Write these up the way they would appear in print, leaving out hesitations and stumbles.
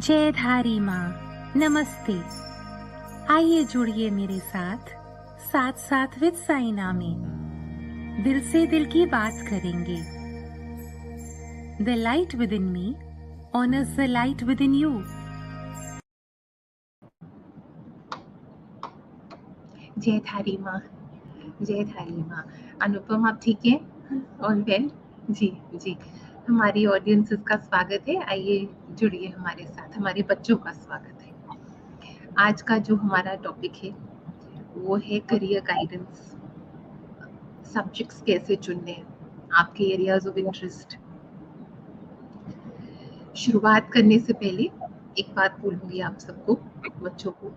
जयधारी माँ नमस्ते। आइए जुड़िए मेरे साथ साथ साथ विद साइना में। दिल से दिल की बात करेंगे। The light with in me honours the light with in you. Jaidhari माँ, जयधारी माँ। अनुपम आप ठीक है? All well? जी जी, हमारी ऑडियंसेस का स्वागत है। आइए जुड़िए हमारे साथ, हमारे बच्चों का स्वागत है। आज का जो हमारा टॉपिक है वो है करियर गाइडेंस। सब्जेक्ट्स कैसे चुनने, आपके एरियाज ऑफ इंटरेस्ट। शुरुआत करने से पहले एक बात बोलूँगी आप सबको, बच्चों को।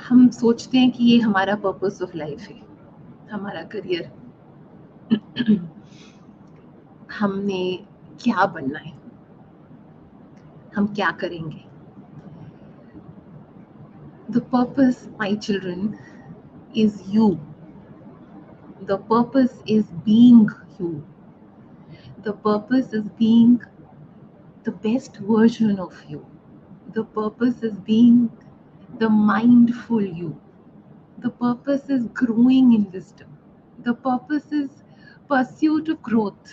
हम सोचते हैं कि ये हमारा पर्पस ऑफ लाइफ है, हमारा करियर। हमने क्या बनना है, हम क्या करेंगे। The purpose, my children, is you. The purpose is being you. The purpose is being the best version of you. The purpose is being the mindful you. The purpose is growing in wisdom. The purpose is pursuit of growth.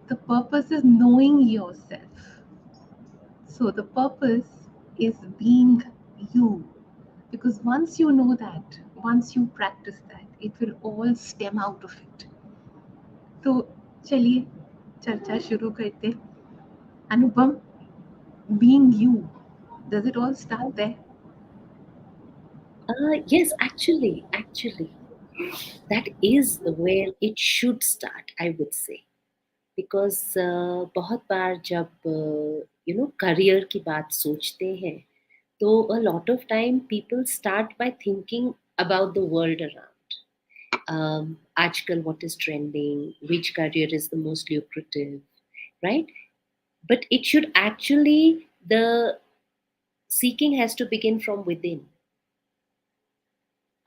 The purpose is knowing yourself. So the purpose is being you. Because once you know that, once you practice that, it will all stem out of it. तो चलिए चर्चा शुरू करते। अनुपम, being you, does it all start there? Yes, actually, that is where it should start, I would say. Because बहुत बार जब career की बात सोचते हैं, तो a lot of time people start by thinking about the world around. आजकल what is trending, which career is the most lucrative, right? But it should actually, the seeking has to begin from within.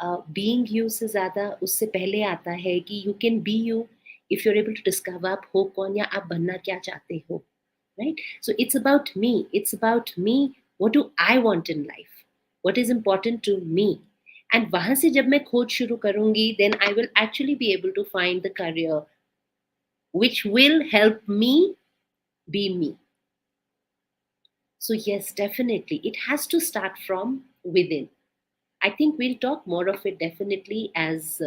Being you से ज़्यादा उससे पहले आता है कि you can be you if you are able to discover आप हो कौन या आप बनना क्या चाहते हो, right? So it's about me, what do I want in life, what is important to me. And वहां से जब मैं खोज शुरू करूंगी, then I will actually be able to find the career which will help me be me. So yes, definitely it has to start from within. I think we'll talk more of it definitely as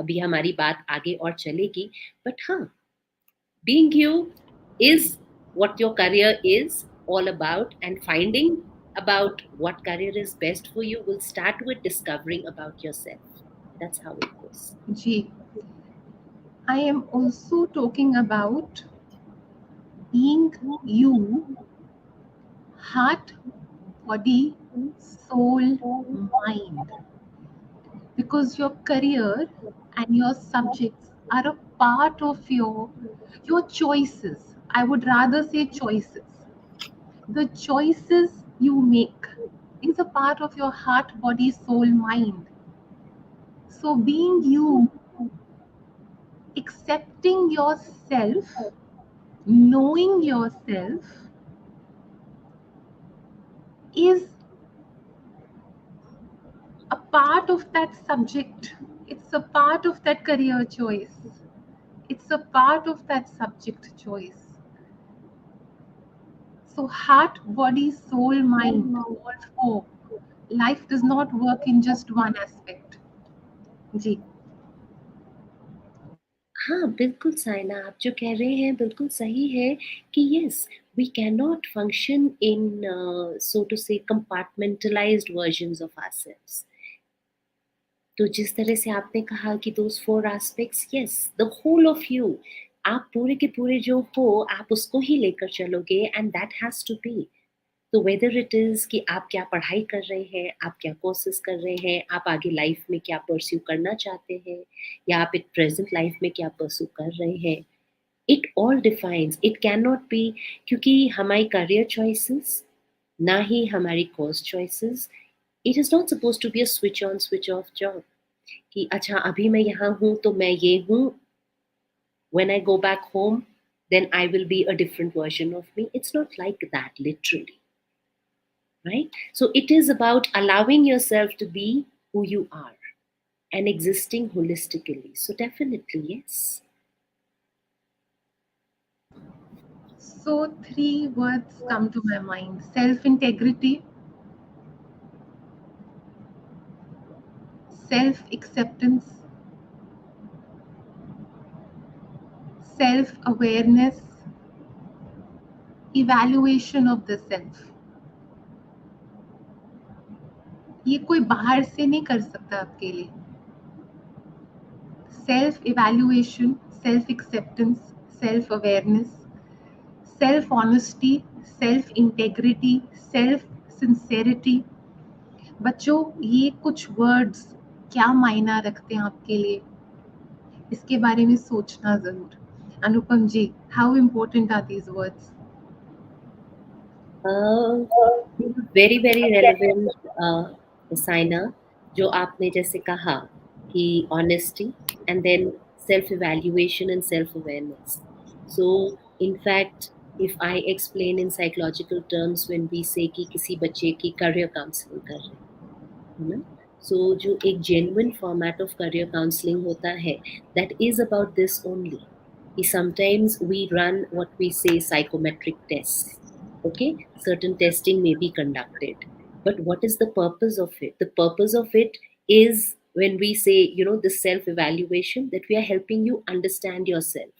अभी हमारी बात आगे और चलेगी. But हाँ, being you is what your career is all about, and finding about what career is best for you will start with discovering about yourself. That's how it goes. Ji, I am also talking about being you, heart, body, soul, mind. Because your career and your subjects are a part of your choices. I would rather say choices. The choices you make is a part of your heart, body, soul, mind. So being you, accepting yourself, knowing yourself is a part of that subject. It's a part of that career choice. It's a part of that subject choice. So heart, body, soul, mind, all four. Life does not work in just one aspect. जी. हाँ, बिल्कुल साइना, आप जो कह रहे हैं बिल्कुल सही है कि yes, we cannot function in so to say compartmentalized versions of ourselves. तो जिस तरह से आपने कहा कि those 4 aspects, yes, the whole of you, आप पूरे के पूरे जो हो आप उसको ही लेकर चलोगे, and that has to be. तो वेदर इट इज कि आप क्या पढ़ाई कर रहे हैं, आप क्या कोर्सेज कर रहे हैं, आप आगे लाइफ में क्या परस्यू करना चाहते हैं, या आप एक प्रेजेंट लाइफ में क्या परस्यू कर रहे हैं, it all defines, it can not be, क्योंकि हमारी करियर चॉइसेस ना ही हमारी course choices, it is not suppose to be a switch on switch off job कि अच्छा अभी मैं यहाँ हूँ तो मैं ये हूँ, when I go back home then I will be a different version of me. It's not like that literally, right? So it is about allowing yourself to be who you are and existing holistically. So definitely yes. So, three words come to my mind: self integrity, self acceptance, self awareness, evaluation of the self. ये कोई बाहर से नहीं कर सकता आपके लिए. Self evaluation, self acceptance, self awareness, self honesty, self integrity, self sincerity. बच्चों, ये कुछ वर्ड्स क्या मायना रखते हैं आपके लिए, इसके बारे में सोचना जरूर. Anupam ji, how important are these words? Very very relevant Saina, जो आपने जैसे कहा कि honesty and then self evaluation and self awareness. So in fact if I explain in psychological terms when we say कि किसी बच्चे की करियर काउंसलिंग कर रहे हैं, है ना, सो जो एक genuine format of career counselling होता है, that is about this only. Sometimes we run what we say psychometric tests. Okay, certain testing may be conducted, but what is the purpose of it? The purpose of it is when we say, this self evaluation, that we are helping you understand yourself.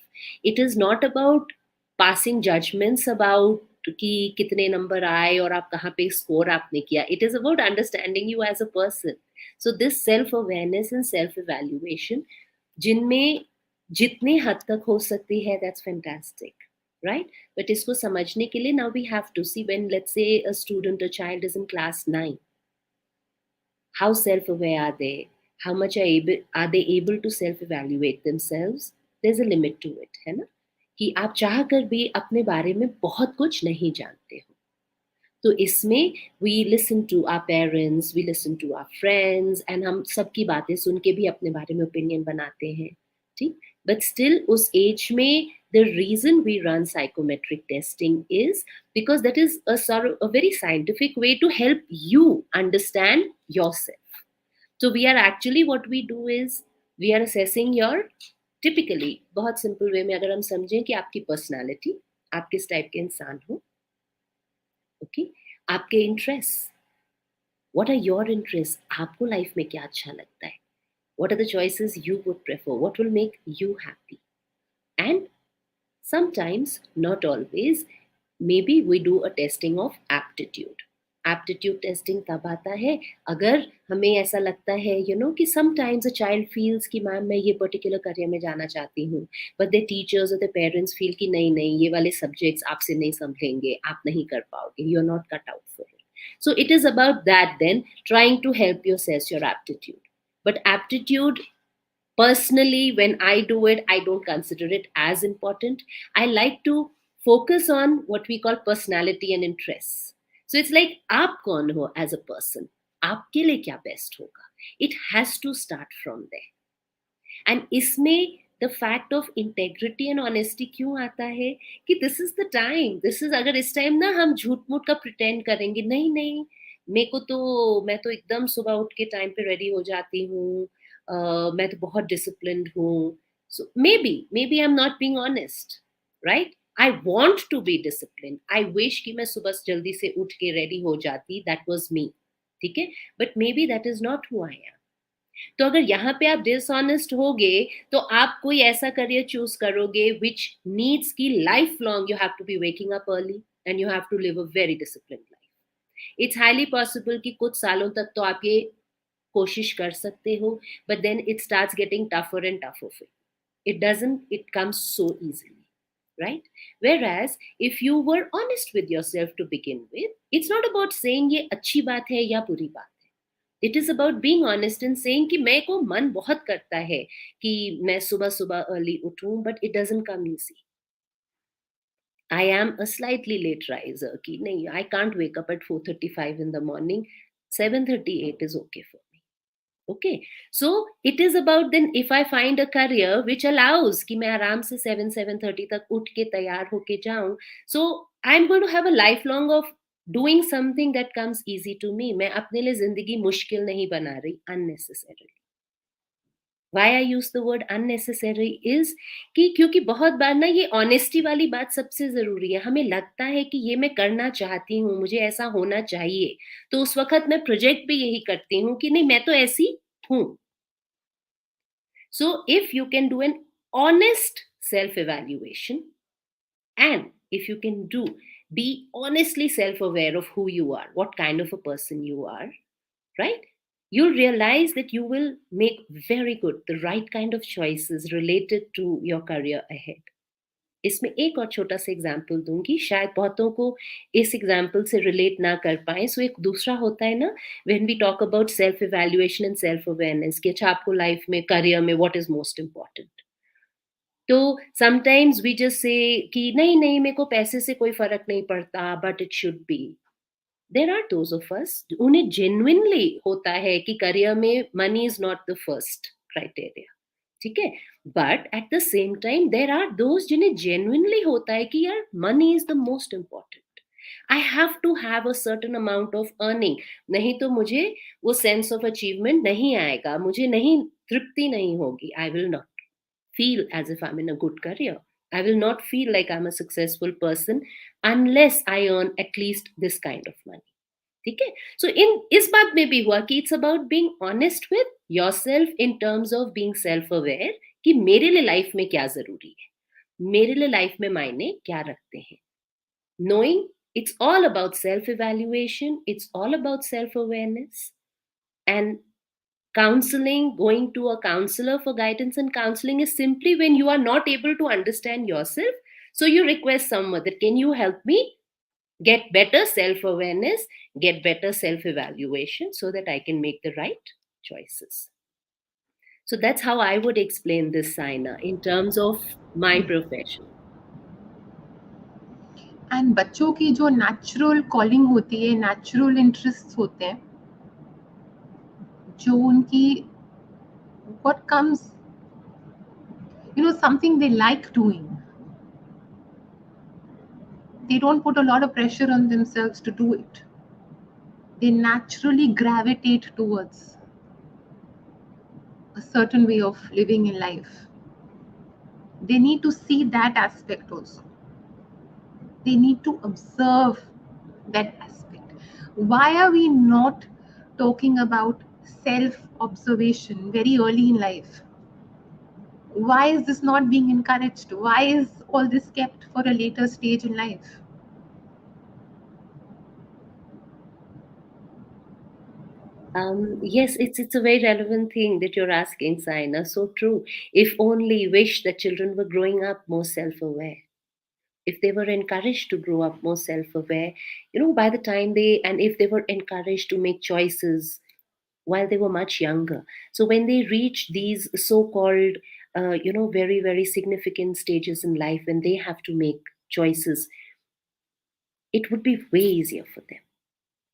It is not about passing judgments about कि कितने number आए और आप कहाँ पे score आपने किया. It is about understanding you as a person. So this self awareness and self evaluation, जिनमें जितनी हद तक हो सकती है, दैट्स फैंटास्टिक, राइट? बट इसको समझने के लिए now we have to see when let's say a student, a child is in class 9, how self aware are they, how much are they able to self evaluate themselves. There is a limit to it, है ना, कि आप चाह कर भी अपने बारे में बहुत कुछ नहीं जानते हो. तो इसमें we listen to our parents, we listen to our friends, and हम सबकी बातें सुन के भी अपने बारे में ओपिनियन बनाते हैं, ठीक. बट स्टिल उस एज में the reason we run psychometric testing is because that is a very scientific way to help you understand yourself. So we are actually, what we do is we are assessing your, typically बहुत simple way में अगर हम समझें कि आपकी personality, आप किस type के इंसान हो, ओके, आपके interest, what are your interest, आपको लाइफ में क्या अच्छा लगता है, what are the choices you would prefer, what will make you happy. And sometimes, not always, may be we do a testing of aptitude. Aptitude testing तब आता है अगर हमें ऐसा लगता है कि समटाइम्स अ चाइल्ड फील्स कि मैम मैं ये पर्टिकुलर करियर में जाना चाहती हूँ, बट द टीचर्स और द पेरेंट्स फील कि नहीं नहीं, ये वाले सब्जेक्ट्स आपसे नहीं संभलेंगे, आप नहीं कर पाओगे, you are not cut out for it. So it is about that then, trying to help you assess your aptitude. But aptitude, personally, when I do it, I don't consider it as important. I like to focus on what we call personality and interests. So it's like aap kaun ho as a person, aapke liye kya best hoga. It has to start from there. And इसमें the fact of integrity and honesty क्यों आता है कि this is the time, this is, अगर इस time ना हम झूठ मूठ का प्रिटेंड करेंगे, नहीं नहीं, मेरे को तो, मैं तो एकदम सुबह उठ के टाइम पे रेडी हो जाती हूँ, मैं तो बहुत डिसिप्लिन्ड हूँ, so maybe I am not being honest, right? I want to be discipline, I wish कि मैं सुबह जल्दी से उठ के रेडी हो जाती, दैट वॉज मी, ठीक है, but may be that is not who I am. तो अगर यहाँ पे आप डिसऑनेस्ट होगे तो आप कोई ऐसा करियर चूज करोगे विच नीड्स की life long you have to be waking up early and you have to live a very disciplined life. It's highly possible कि कुछ सालों तक तो आप ये कोशिश कर सकते हो, but then it starts getting tougher and tougher for you. It comes so easily, right? Whereas if you were honest with yourself to begin with, it's not about saying ये अच्छी बात है या बुरी बात है. It is about being honest and saying कि मेरे को मन बहुत करता है कि मैं सुबह सुबह early उठूं, but it doesn't come easy. I am a slightly late riser कि नहीं, I can't wake up at 4:35 in the morning. 7:38 is okay for me. Okay, so it is about then if I find a career which allows कि मैं आराम से 7:30 तक उठ के तैयार होके जाऊं, so I'm going to have a lifelong of doing something that comes easy to me. मैं अपने लिए जिंदगी मुश्किल नहीं बना रही unnecessarily. Why I use the word unnecessary is कि क्योंकि बहुत बार ना ये ऑनेस्टी वाली बात सबसे ज़रूरी है. हमें लगता है कि ये मैं करना चाहती हूँ, मुझे ऐसा होना चाहिए. तो उस वक़्त मैं प्रोजेक्ट भी यही करती हूँ कि नहीं, मैं तो ऐसी हूँ. So if you can do an honest self-evaluation, and if you can be honestly self-aware of who you are, what kind of a person you are, right? You'll realize that you will make very good, the right kind of choices related to your career ahead. इसमें एक और छोटा सा example दूंगी, शायद बहुतों को इस एग्जाम्पल से रिलेट ना कर पाए. सो एक दूसरा होता है ना, when we talk about self evaluation and self awareness कि अच्छा आपको लाइफ में करियर में व्हाट इज मोस्ट इम्पोर्टेंट. तो समटाइम्स वी जस्ट से कि नहीं नहीं मेरे को पैसे से कोई फर्क नहीं पड़ता, but it should be. There are those of us उन्हें जेन्युइनली होता है कि करियर में money is not the first criteria, ठीक है. But at the same time there are those जिन्हें जेन्युइनली होता है कि यार money is the most important. I have to have a certain amount of earning, नहीं तो मुझे वो सेंस ऑफ अचीवमेंट नहीं आएगा, मुझे नहीं तृप्ति नहीं होगी. I will not feel as if I'm in a good career. I will not feel like I'm a successful person unless I earn at least this kind of money. ठीक है. सो इस बात में भी हुआ कि it's about being honest with yourself in terms of being self aware कि मेरे लिए लाइफ में क्या जरूरी है, मेरे लिए लाइफ में मायने क्या रखते हैं. Knowing it's all about self evaluation, it's all about self awareness. And counseling, going to a counselor for guidance and counseling is simply when you are not able to understand yourself, so you request someone that can you help me get better self awareness, get better self evaluation so that I can make the right choices. So that's how I would explain this, Saina, in terms of my profession. And बच्चों की जो natural calling होती है, natural interest होते हैं, जो उनकी what comes, something they like doing, they don't put a lot of pressure on themselves to do it. They naturally gravitate towards a certain way of living in life. They need to see that aspect also. They need to observe that aspect. Why are we not talking about self-observation very early in life? Why is this not being encouraged? Why is all this kept for a later stage in life? Yes, it's a very relevant thing that you're asking, Saina. So true. If only wish that children were growing up more self-aware. If they were encouraged to grow up more self-aware, by the time and if they were encouraged to make choices while they were much younger. So when they reach these so-called, very, very significant stages in life when they have to make choices, it would be way easier for them.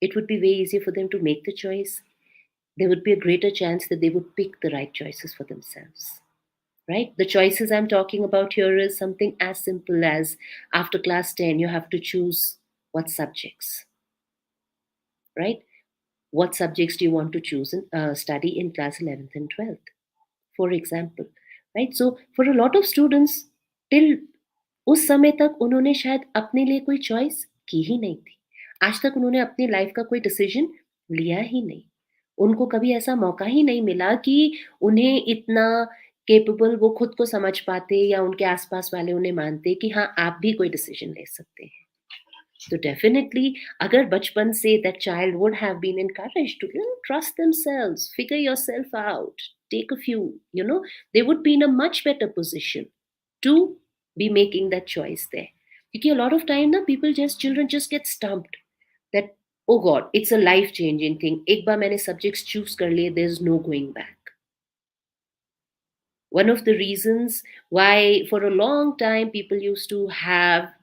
It would be way easier for them to make the choice. There would be a greater chance that they would pick the right choices for themselves. Right? The choices I'm talking about here is something as simple as after class 10, you have to choose what subjects. Right? What subjects do you want to choose and study in class 11th and 12th, for example. Right? So for a lot of students, till उस समय तक उन्होंने शायद अपने लिए कोई choice की ही नहीं थी. आज तक उन्होंने अपनी लाइफ का कोई डिसीजन लिया ही नहीं. उनको कभी ऐसा मौका ही नहीं मिला कि उन्हें इतना केपेबल वो खुद को समझ पाते या उनके आसपास वाले उन्हें मानते कि हाँ आप भी कोई डिसीजन ले सकते हैं. So definitely, agar bachpan se that child would have been encouraged to trust themselves, figure yourself out, take a few, they would be in a much better position to be making that choice there. Because a lot of time na children just get stumped that, oh god, it's a life changing thing, ek baar maine subjects choose kar liye, there's no going back. One of the reasons why for a long time people used to have,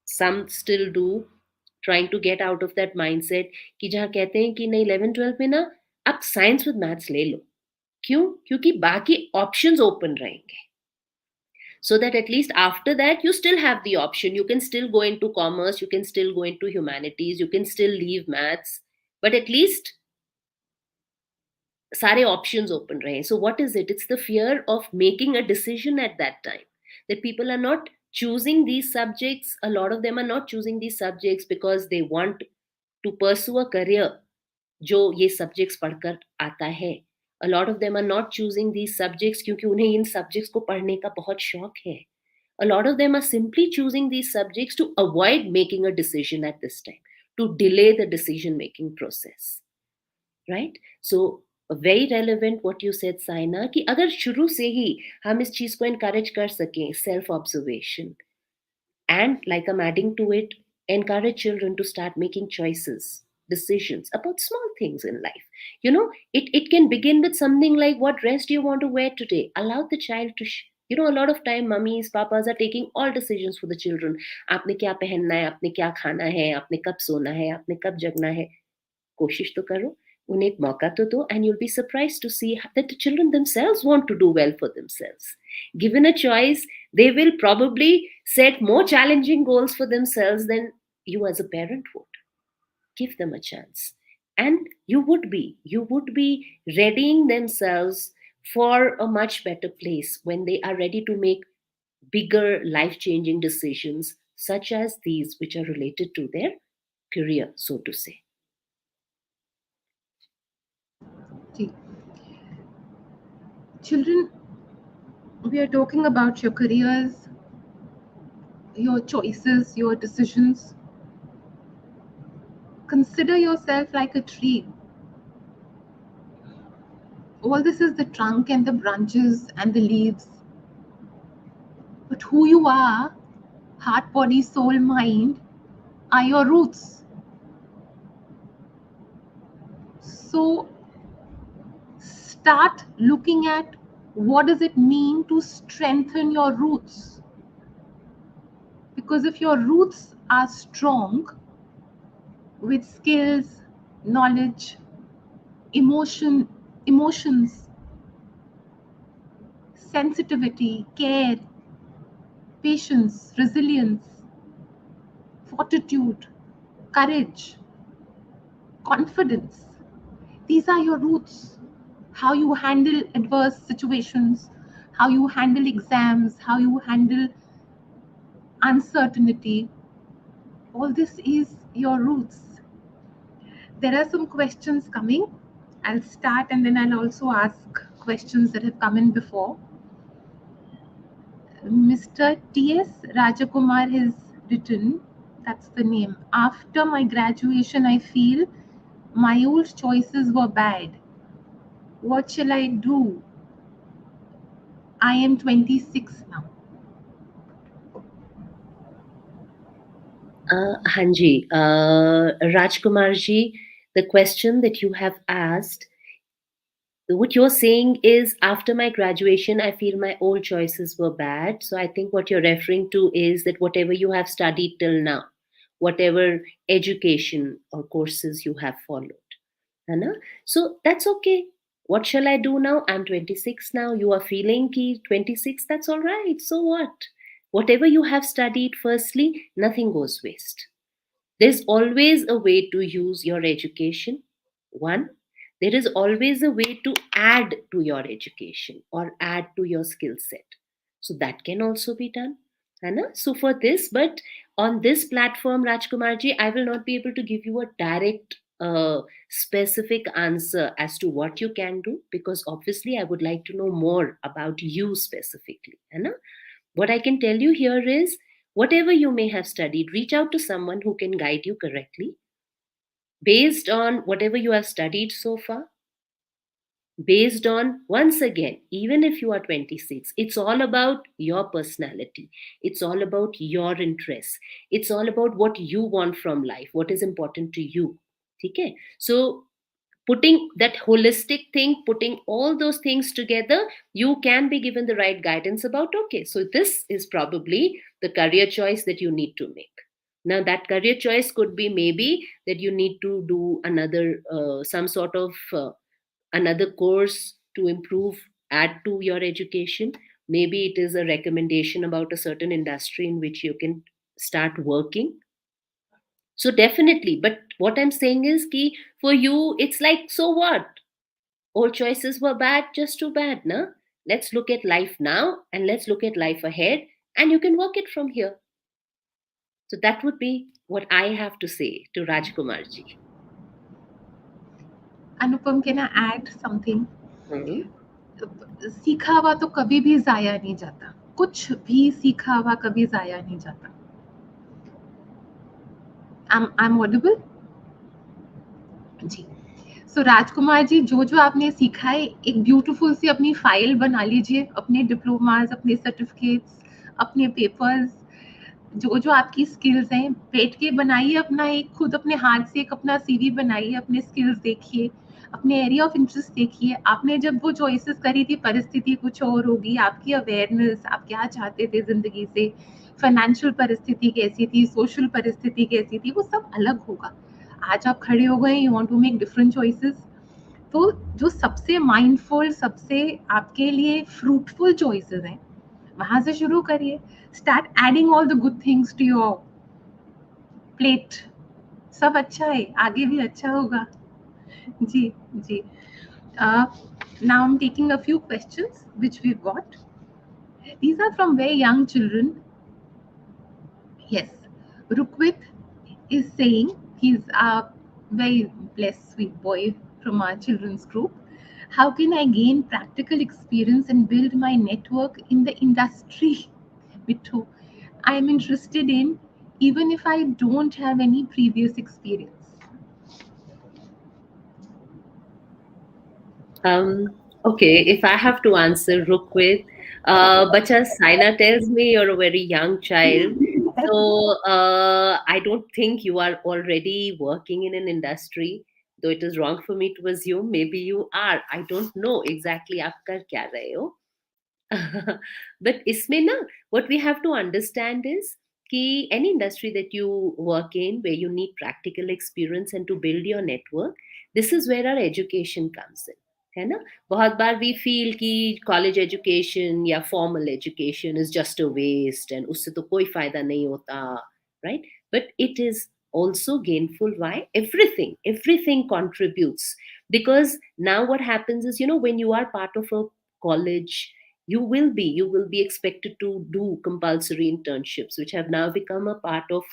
some still do, trying to get out of that mindset कि जहाँ कहते हैं कि नहीं 11 12 में ना आप science with maths ले लो, क्यों? क्योंकि बाकी ऑप्शंस ओपन रहेंगे, so that at least after that you still have the option, you can still go into commerce, you can still go into humanities, you can still leave maths, but at least सारे options open रहे. So what is it? It's the fear of making a decision at that time, that people are not choosing these subjects. A lot of them are not choosing these subjects because they want to pursue a career जो ये subjects पढ़कर आता है. A lot of them are not choosing these subjects क्योंकि उन्हें इन subjects को पढ़ने का बहुत शौक है. A lot of them are simply choosing these subjects to avoid making a decision at this time, to delay the decision making process. Right? So very relevant what you said, Saina, कि अगर शुरू से ही हम इस चीज को encourage कर सकें, self observation, and like I'm adding to it, encourage children to start making choices, decisions about small things in life. It can begin with something like, what dress do you want to wear today? Allow the child to a lot of time mummies, papas are taking all decisions for the children. आपने क्या पहनना है, आपने क्या खाना है, आपने कब सोना है, आपने कब जगना है. कोशिश तो करो, उन्हें एक मौका तो दो, and you'll be surprised to see that the children themselves want to do well for themselves. Given a choice, they will probably set more challenging goals for themselves than you as a parent would. Give them a chance, and you would be readying themselves for a much better place when they are ready to make bigger life changing decisions such as these, which are related to their career, so to say. Children, we are talking about your careers, your choices, your decisions. Consider yourself like a tree. All this is the trunk and the branches and the leaves. But who you are, heart, body, soul, mind, are your roots. So start looking at what does it mean to strengthen your roots. Because if your roots are strong with skills, knowledge, emotions, sensitivity, care, patience, resilience, fortitude, courage, confidence, these are your roots. How you handle adverse situations, how you handle exams, how you handle uncertainty, all this is your roots. There are some questions coming. I'll start and then I'll also ask questions that have come in before. Mr. T.S. Rajakumar has written, that's the name, after my graduation, I feel my old choices were bad. What shall I do? I am 26 now. Hanji, Rajkumar ji, the question that you have asked, what you're saying is, after my graduation, I feel my old choices were bad. So I think what you're referring to is that whatever you have studied till now, whatever education or courses you have followed, Anna? So that's okay. What shall I do now? I'm 26 now. You are feeling ki 26, that's all right. So what? Whatever you have studied, firstly, nothing goes waste. There's always a way to use your education. One, there is always a way to add to your education or add to your skill set. So that can also be done. Anna? So for this, but on this platform, Rajkumarji, I will not be able to give you a direct specific answer as to what you can do, because obviously I would like to know more about you specifically. Anna? What I can tell you here is, Whatever you may have studied, reach out to someone who can guide you correctly based on whatever you have studied so far, based on, once again, even if you are 26, it's all about your personality, it's all about your interests, it's all about what you want from life, what is important to you. Okay, so putting that holistic thing, putting all those things together, you can be given the right guidance about, okay, so this is probably the career choice that you need to make. Now that career choice could be maybe that you need to do another some sort of another course to improve, add to your education. Maybe it is a recommendation about a certain industry in which you can start working. So definitely, but what I'm saying is ki for you it's like, so what, all choices were bad, just too bad, na? Let's look at life now and let's look at life ahead, and you can work it from here. So that would be what I have to say to Rajkumar ji. Anupam, can I add something? Hmm. सीखा हुआ तो कभी भी जाया नहीं जाता, कुछ भी सीखा हुआ कभी जाया नहीं जाता. I'm audible? जी. सो राजकुमार जी, जो जो आपने सीखा है, एक ब्यूटीफुल सी अपनी फाइल बना लीजिए, अपने डिप्लोमास, अपने सर्टिफिकेट्स, अपने पेपर्स, जो जो आपकी स्किल्स हैं, बैठ के बनाइए अपना एक, खुद अपने हाथ से एक अपना सीवी बनाइए, अपने स्किल्स देखिए, अपने एरिया ऑफ इंटरेस्ट देखिए. आपने जब वो चॉइसेस करी थी, परिस्थिति कुछ और होगी, आपकी अवेयरनेस, आप क्या चाहते थे जिंदगी से, फाइनेंशियल परिस्थिति कैसी थी, सोशल परिस्थिति कैसी थी, वो सब अलग होगा. आज आप खड़े हो गए, you want to make different choices, तो जो सबसे माइंडफुल, सबसे आपके लिए फ्रूटफुल चॉइसेस हैं, वहां से शुरू करिए. Start adding all the good things to your plate. सब अच्छा है, आगे भी अच्छा होगा. जी. जी. Now I'm taking a few questions which we've got. These are from very young children. Yes, Rukwit is saying, he's a very blessed, sweet boy from our children's group. How can I gain practical experience and build my network in the industry which I am interested in, even if I don't have any previous experience? Okay, if I have to answer Rukwit, Bacha Saina tells me you're a very young child. So I don't think you are already working in an industry, though it is wrong for me to assume. Maybe you are. I don't know exactly आप कर क्या रहे हो. But इसमें ना, what we have to understand is कि any industry that you work in where you need practical experience and to build your network, this is where our education comes in. है ना? बहुत बार we feel कि college education या formal education is just a waste and उससे तो कोई फायदा नहीं होता, right? But it is also gainful. Why? Everything contributes, because now what happens is, when you are part of a college, you will be expected to do compulsory internships, which have now become a part of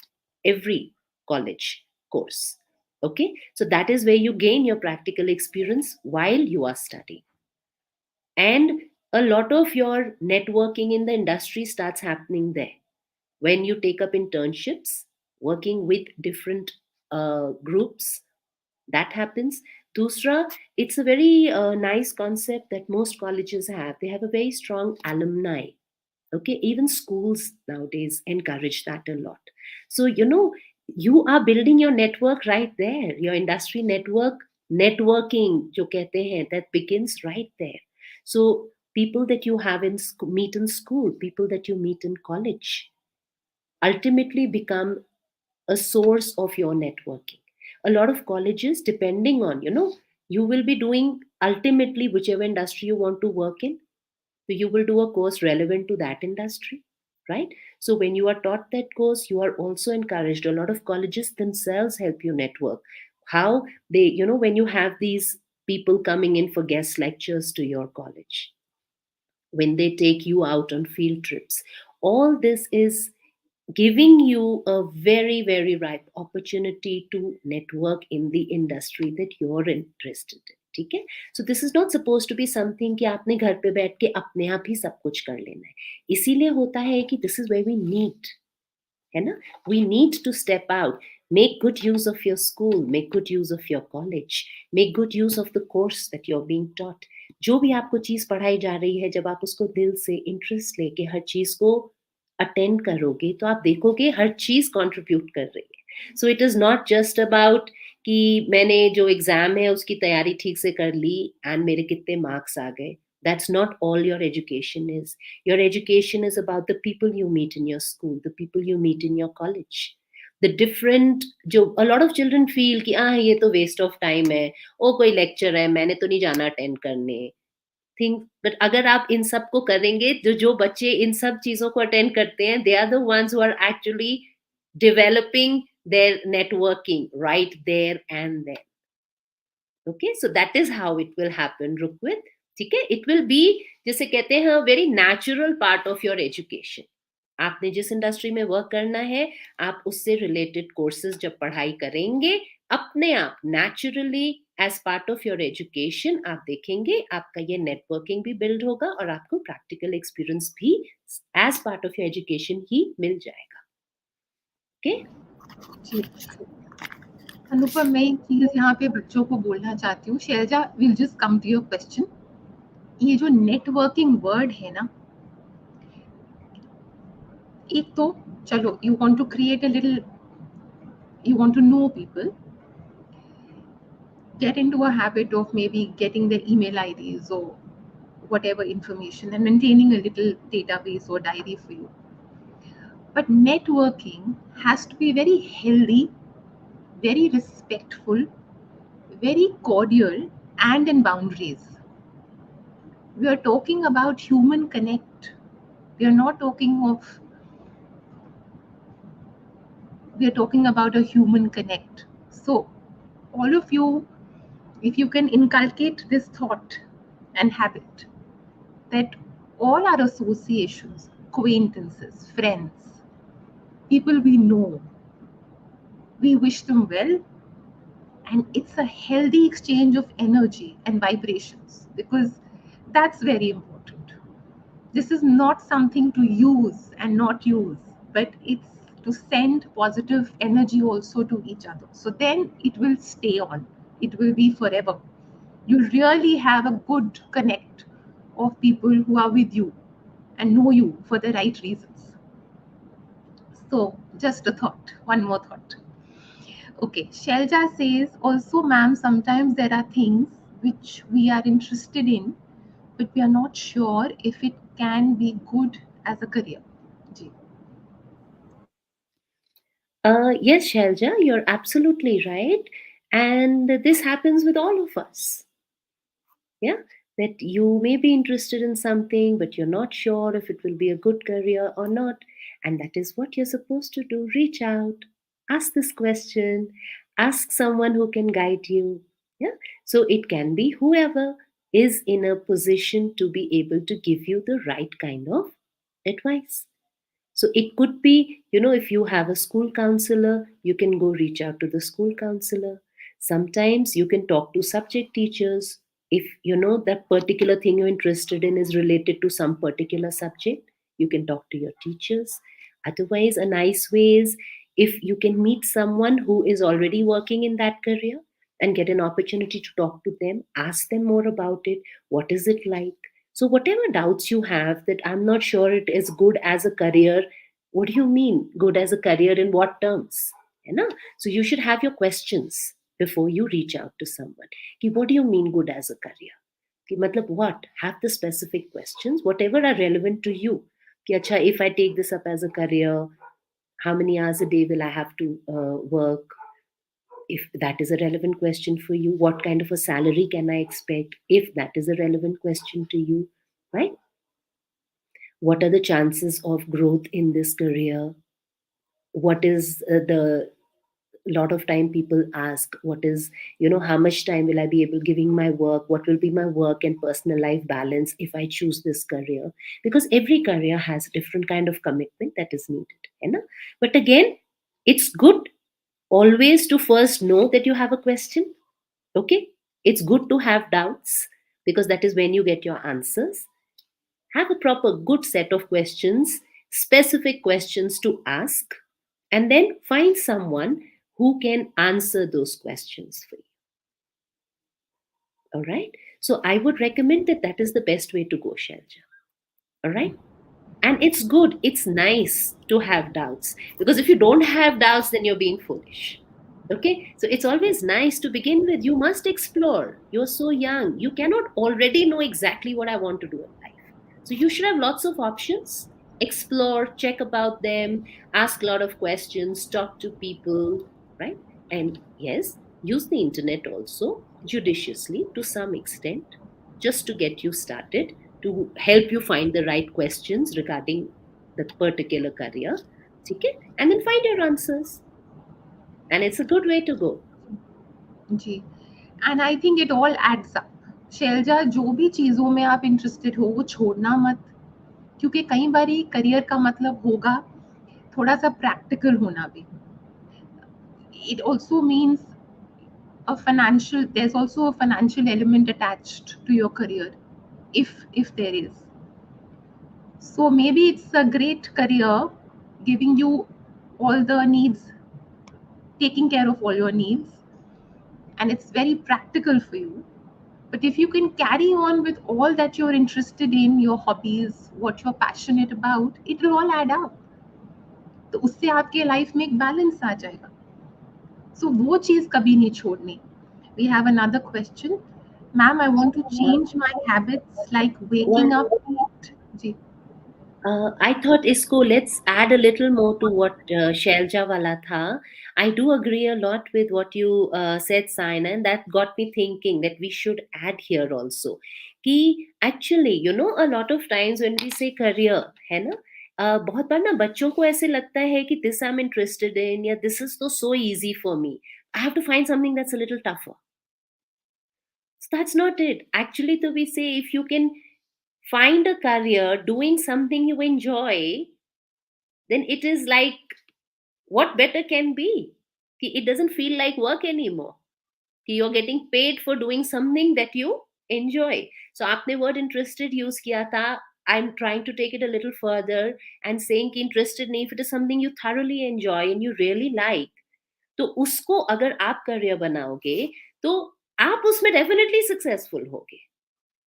every college course. Okay, so that is where you gain your practical experience while you are studying, and a lot of your networking in the industry starts happening there when you take up internships, working with different groups. That happens. Dusra, it's a very nice concept that most colleges have. They have a very strong alumni. Okay, even schools nowadays encourage that a lot. So, you are building your network right there, your industry network, networking, jo kehte hain, that begins right there. So, people that you have meet in school, people that you meet in college, ultimately become a source of your networking. A lot of colleges, depending on, you will be doing ultimately whichever industry you want to work in, so you will do a course relevant to that industry, right? So when you are taught that course, you are also encouraged. A lot of colleges themselves help you network. How they, when you have these people coming in for guest lectures to your college, when they take you out on field trips, all this is giving you a very, very ripe opportunity to network in the industry that you're interested in. ठीक है, so this is not suppose to be something कि आपने घर पे बैठ के अपने आप ही सब कुछ कर लेना है. इसीलिए होता है कि this is where we need है ना? We need to step out. Make good use of your school, make good use of your college, make good use of the course that you're being taught. जो भी आपको चीज पढ़ाई जा रही है, जब आप उसको दिल से इंटरेस्ट लेके हर चीज को अटेंड करोगे, तो आप देखोगे हर चीज कंट्रीब्यूट कर रही है. So it is not just about कि मैंने जो एग्जाम है उसकी तैयारी ठीक से कर ली एंड मेरे कितने मार्क्स आ गए. That's not all your education is. Your education is about the people you meet in your school, the people you meet in your college. The different, जो a lot of children feel कि ये तो waste of time है, ओ कोई lecture है, मैंने तो नहीं जाना attend करने. Think, but अगर आप इन सब को करेंगे, जो जो बच्चे इन सब चीजों को attend करते हैं, they are the ones who are actually developing their networking right there and then. Okay, so that is how it will happen, Rukwit. ठीक है, it will be, जैसे कहते हैं, very natural part of your education. आपने जिस industry में work करना है, आप उससे रिलेटेड कोर्सेज जब पढ़ाई करेंगे, अपने आप naturally as part of your education आप देखेंगे आपका ये नेटवर्किंग भी बिल्ड होगा और आपको प्रैक्टिकल एक्सपीरियंस भी as part of your education ही मिल जाएगा. ओके जी. अनुपम, मैं एक चीज यहाँ पे बच्चों को बोलना चाहती हूँ. Shailaja, will just come to your question. ये जो नेटवर्किंग वर्ड है ना, एक तो चलो, you want to create a little, you want to know people, get into a habit of maybe getting their email IDs or whatever information and maintaining a little database or diary for you. But networking has to be very healthy, very respectful, very cordial, and in boundaries. We are talking about human connect. We are not talking of, we are talking about a human connect. So, all of you, if you can inculcate this thought and habit, that all our associations, acquaintances, friends, people we know, we wish them well, and it's a healthy exchange of energy and vibrations, because that's very important. This is not something to use and not use, but it's to send positive energy also to each other. So then it will stay on, it will be forever. You really have a good connect of people who are with you and know you for the right reasons. So, just a thought, one more thought. Okay, Shelja says, also, ma'am, sometimes there are things which we are interested in, but we are not sure if it can be good as a career. Ji. Yes, Shelja, you're absolutely right. And this happens with all of us. Yeah, that you may be interested in something, but you're not sure if it will be a good career or not. And that is what you're supposed to do. Reach out, ask this question, ask someone who can guide you. Yeah, so it can be whoever is in a position to be able to give you the right kind of advice. So it could be, if you have a school counselor, you can go reach out to the school counselor. Sometimes you can talk to subject teachers. If that particular thing you're interested in is related to some particular subject, you can talk to your teachers. Otherwise, a nice way is if you can meet someone who is already working in that career and get an opportunity to talk to them, ask them more about it. What is it like? So, whatever doubts you have that I'm not sure it is good as a career, what do you mean good as a career in what terms? You know? So, you should have your questions before you reach out to someone. Ki, what do you mean good as a career? Ki, matlab what? Have the specific questions, whatever are relevant to you. Ki, acha, if I take this up as a career, how many hours a day will I have to work? If that is a relevant question for you, what kind of a salary can I expect? If that is a relevant question to you, right? What are the chances of growth in this career? What is the lot of time people ask, what is, how much time will I be able giving my work? What will be my work and personal life balance if I choose this career? Because every career has a different kind of commitment that is needed, you know. But again, it's good always to first know that you have a question. Okay, it's good to have doubts because that is when you get your answers. Have a proper good set of questions, specific questions to ask. and then find someone who can answer those questions for you. All right. So I would recommend that that is the best way to go, Shelja. All right. And it's good, it's nice to have doubts, because if you don't have doubts, then you're being foolish. Okay. So it's always nice to begin with. You must explore. You're so young. You cannot already know exactly what I want to do in life. So you should have lots of options. Explore, check about them, ask a lot of questions, talk to people, right? And yes, use the internet also judiciously to some extent, just to get you started, to help you find the right questions regarding the particular career. Okay? And then find your answers. And it's a good way to go. जी, and I think it all adds up. Shailaja, जो भी चीज़ों में आप interested हो वो छोड़ना मत, क्योंकि कई बारी करियर का मतलब होगा थोड़ा सा प्रैक्टिकल होना भी. It also means a financial, there's also a financial element attached to your career, if there is. So maybe it's a great career giving you all the needs, taking care of all your needs, and it's very practical for you. But if you can carry on with all that you're interested in, your hobbies, what you're passionate about, it will all add up. तो उससे आपके life में एक balance आ जाएगा. So वो चीज़ कभी नहीं छोड़नी. We have another question. Ma'am, I want to change my habits like waking up late. Ji. I thought इसको let's add a little more to what Shelja wala tha. I do agree a lot with what you said, Saina, and that got me thinking that we should add here also. कि actually, you know, a lot of times when we say career, है ना, बहुत बार ना बच्चों को ऐसे लगता है कि this I'm interested in, या this is so easy for me. I have to find something that's a little tougher. So that's not it. Actually, so we say if you can find a career doing something you enjoy, then it is like what better can be? Ki it doesn't feel like work anymore. Ki you're getting paid for doing something that you enjoy. So आपने word interested use किया था. I'm trying to take it a little further and saying कि interested नहीं, if it is something you thoroughly enjoy and you really like, तो उसको अगर आप career बनाओगे तो आप उसमें डेफिनेटली सक्सेसफुल होगे.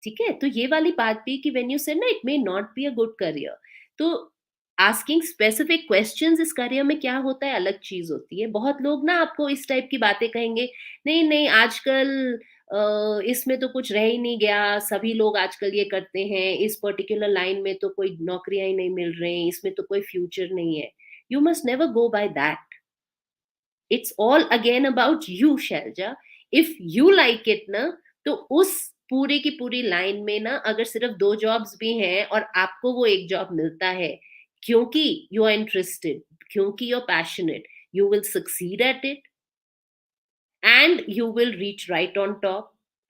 ठीक है. तो ये वाली बात भी कि व्हेन यू सेड ना it may not be a good career, तो आस्किंग स्पेसिफिक क्वेश्चंस इस करियर में क्या होता है अलग चीज होती है. बहुत लोग ना आपको इस टाइप की बातें कहेंगे, नहीं नहीं आजकल इसमें तो कुछ रह ही नहीं गया, सभी लोग आजकल ये करते हैं, इस पर्टिकुलर लाइन में तो कोई नौकरियां ही नहीं मिल रही, इसमें तो कोई फ्यूचर नहीं है. You must never go by that. It's all again about you Shailaja. If you like it ना, तो उस पूरी की पूरी लाइन में ना अगर सिर्फ 2 जॉब्स भी हैं और आपको वो एक जॉब मिलता है क्योंकि यू आर इंटरेस्टेड, क्योंकि you are passionate, you will succeed at it and you will reach right on top,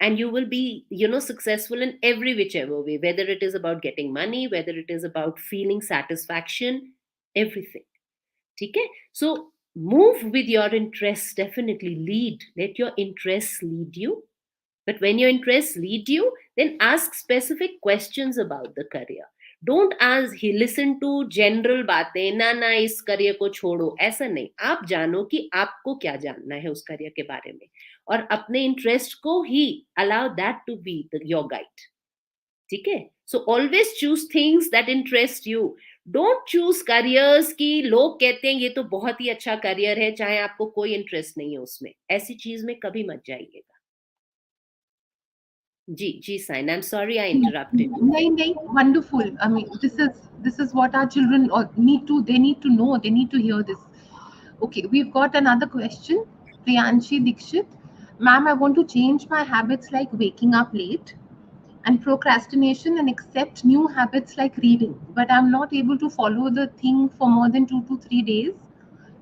and you will be, you know, successful in every whichever way, whether it is about getting money, whether it is about feeling satisfaction, everything. Okay. So move with your interests. Definitely lead, let your interests lead you. But when your interests lead you, then ask specific questions about the career. Don't ask, he listen to general बातें, ना ना इस career को छोड़ो, ऐसा नहीं. आप जानो कि आपको क्या जानना है उस करियर के बारे में, और अपने इंटरेस्ट को ही allow that to be your guide. ठीक है. So always choose things that interest you. Don't choose careers कि लोग कहते हैं ये तो बहुत ही अच्छा करियर है, चाहे आपको कोई इंटरेस्ट नहीं है उसमें. ऐसी चीज में कभी मत जाइएगा. जी, Sain. I'm sorry I interrupted you. नहीं नहीं, wonderful. I mean, this is what our children need to, they need to know, they need to hear this. Okay, we've got another question. Priyanshi Dikshit. Ma'am, I want to change my habits like waking up late and procrastination and accept new habits like reading, but I'm not able to follow the thing for more than 2 to 3 days.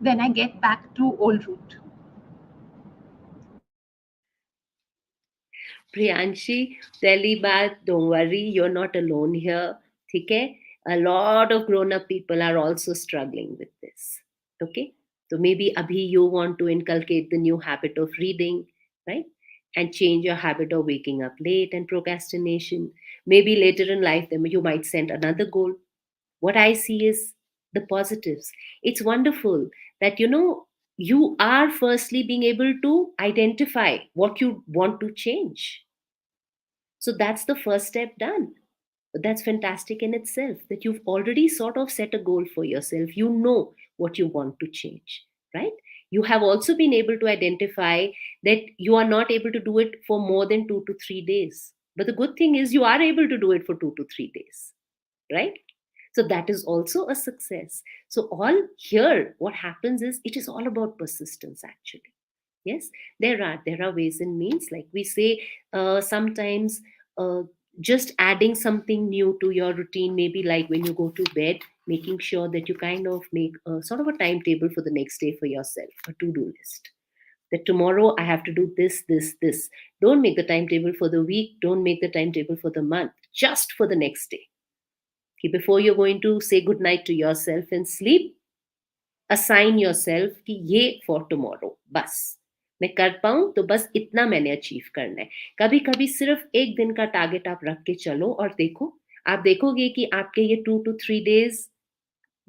Then I get back to old route. Priyanshi, पहली बात, don't worry, you're not alone here. ठीक है. A lot of grown up people are also struggling with this. Okay. So maybe abhi you want to inculcate the new habit of reading, right? And change your habit of waking up late and procrastination. Maybe later in life, then you might set another goal. What I see is the positives. It's wonderful that, you are firstly being able to identify what you want to change. So that's the first step done. That's fantastic in itself, that you've already sort of set a goal for yourself. You know what you want to change, right? You have also been able to identify that you are not able to do it for more than 2 to 3 days. But the good thing is you are able to do it for 2 to 3 days, right? So that is also a success. So all here, what happens is it is all about persistence, actually. Yes, there are ways and means, like we say, sometimes, uh, just adding something new to your routine, maybe like when you go to bed, making sure that you kind of make a sort of a timetable for the next day for yourself, a to-do list, that tomorrow I have to do this, this, this. Don't make the timetable for the week, don't make the timetable for the month, just for the next day. Okay, before you're going to say good night to yourself and sleep, assign yourself कि ये for tomorrow, बस मैं कर पाऊं तो बस इतना मैंने अचीव करना है. कभी कभी सिर्फ एक दिन का टारगेट आप रख के चलो और देखो, आप देखोगे कि आपके ये 2 to 3 days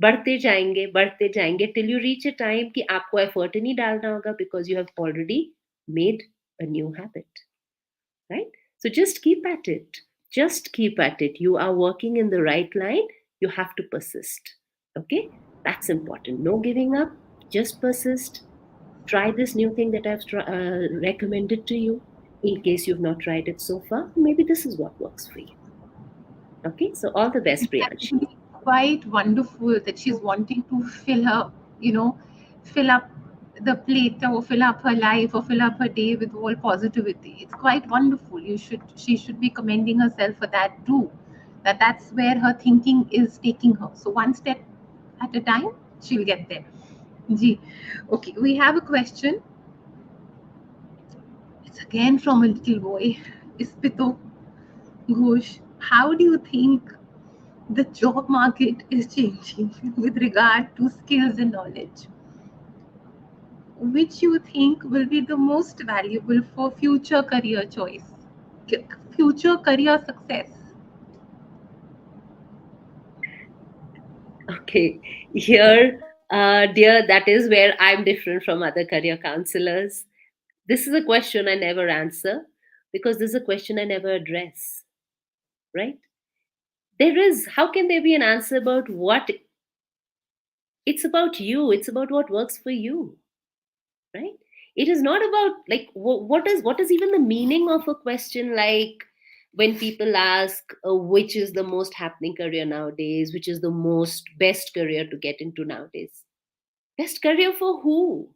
बढ़ते जाएंगे till you reach a time कि आपको एफर्ट ही नहीं डालना होगा, because you have already made a new habit, right? So just keep at it. Just keep at it. You are working in the right line. You have to persist. Okay? That's important. No giving up. Just persist. Try this new thing that I've recommended to you. In case you've not tried it so far, maybe this is what works for you. Okay? So all the best, It's Priyanshi. actually quite wonderful that she's wanting to fill her, fill up the plate or fill up her life or fill up her day with all positivity. It's quite wonderful. She should be commending herself for that too. That's where her thinking is taking her. So one step at a time, she'll get there. Ji. Okay, we have a question. It's again from a little boy. Ispito Ghosh. How do you think the job market is changing with regard to skills and knowledge? Which you think will be the most valuable for future career choice, future career success? Okay. Here, dear, that is where I'm different from other career counselors. This is a question I never answer because this is a question I never address, right? There is, how can there be an answer about what? It's about you, it's about what works for you, right? It is not about like what is even the meaning of a question like when people ask, which is the most happening career nowadays, which is the most best career to get into nowadays. Best career for who?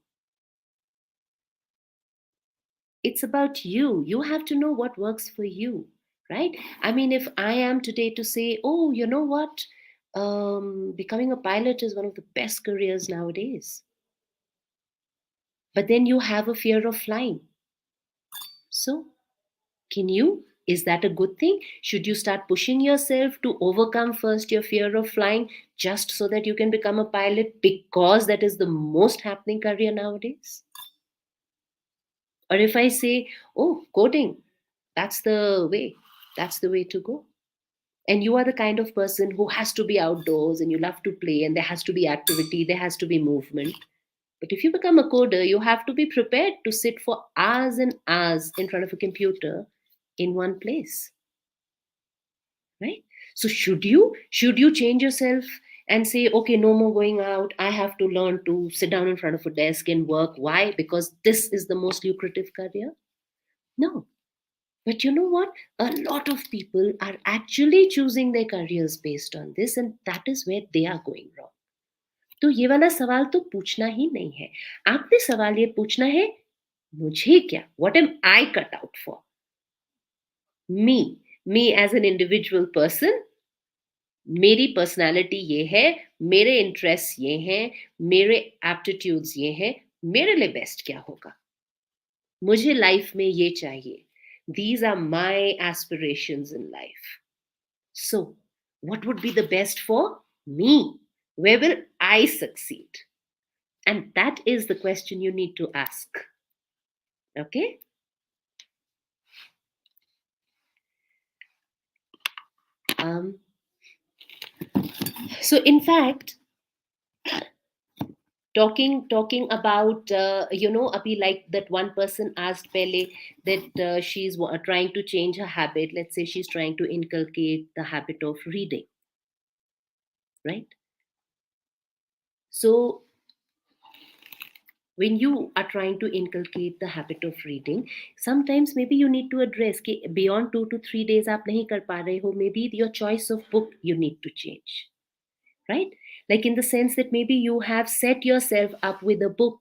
It's about you. You have to know what works for you, right? I mean, if I am today to say, oh, you know what, becoming a pilot is one of the best careers nowadays, but then you have a fear of flying. So can you, is that a good thing? Should you start pushing yourself to overcome first your fear of flying just so that you can become a pilot because that is the most happening career nowadays? Or if I say, oh, coding, that's the way, that's the way to go. And you are the kind of person who has to be outdoors and you love to play and there has to be activity, there has to be movement. But if you become a coder, you have to be prepared to sit for hours and hours in front of a computer in one place, right? So should you change yourself and say, okay, no more going out, I have to learn to sit down in front of a desk and work? Why? Because this is the most lucrative career? No. But you know what? A lot of people are actually choosing their careers based on this, and that is where they are going wrong. तो ये वाला सवाल तो पूछना ही नहीं है. आपने सवाल ये पूछना है, मुझे क्या? What am I cut out for? Me as an individual person, मेरी पर्सनालिटी ये है, मेरे इंटरेस्ट ये हैं, मेरे एप्टीट्यूड्स ये हैं, मेरे लिए बेस्ट क्या होगा? मुझे लाइफ में ये चाहिए. These are my aspirations in life. So, what would be the best for me? Where will I succeed? And that is the question you need to ask. Okay? Um, so, in fact, talking about abhi, like that one person asked pehle that she's trying to change her habit. Let's say she's trying to inculcate the habit of reading, right? So when you are trying to inculcate the habit of reading, sometimes maybe you need to address कि beyond 2 to 3 days आप नहीं कर पा रहे हो, maybe your choice of book you need to change, right? Like in the sense that maybe you have set yourself up with a book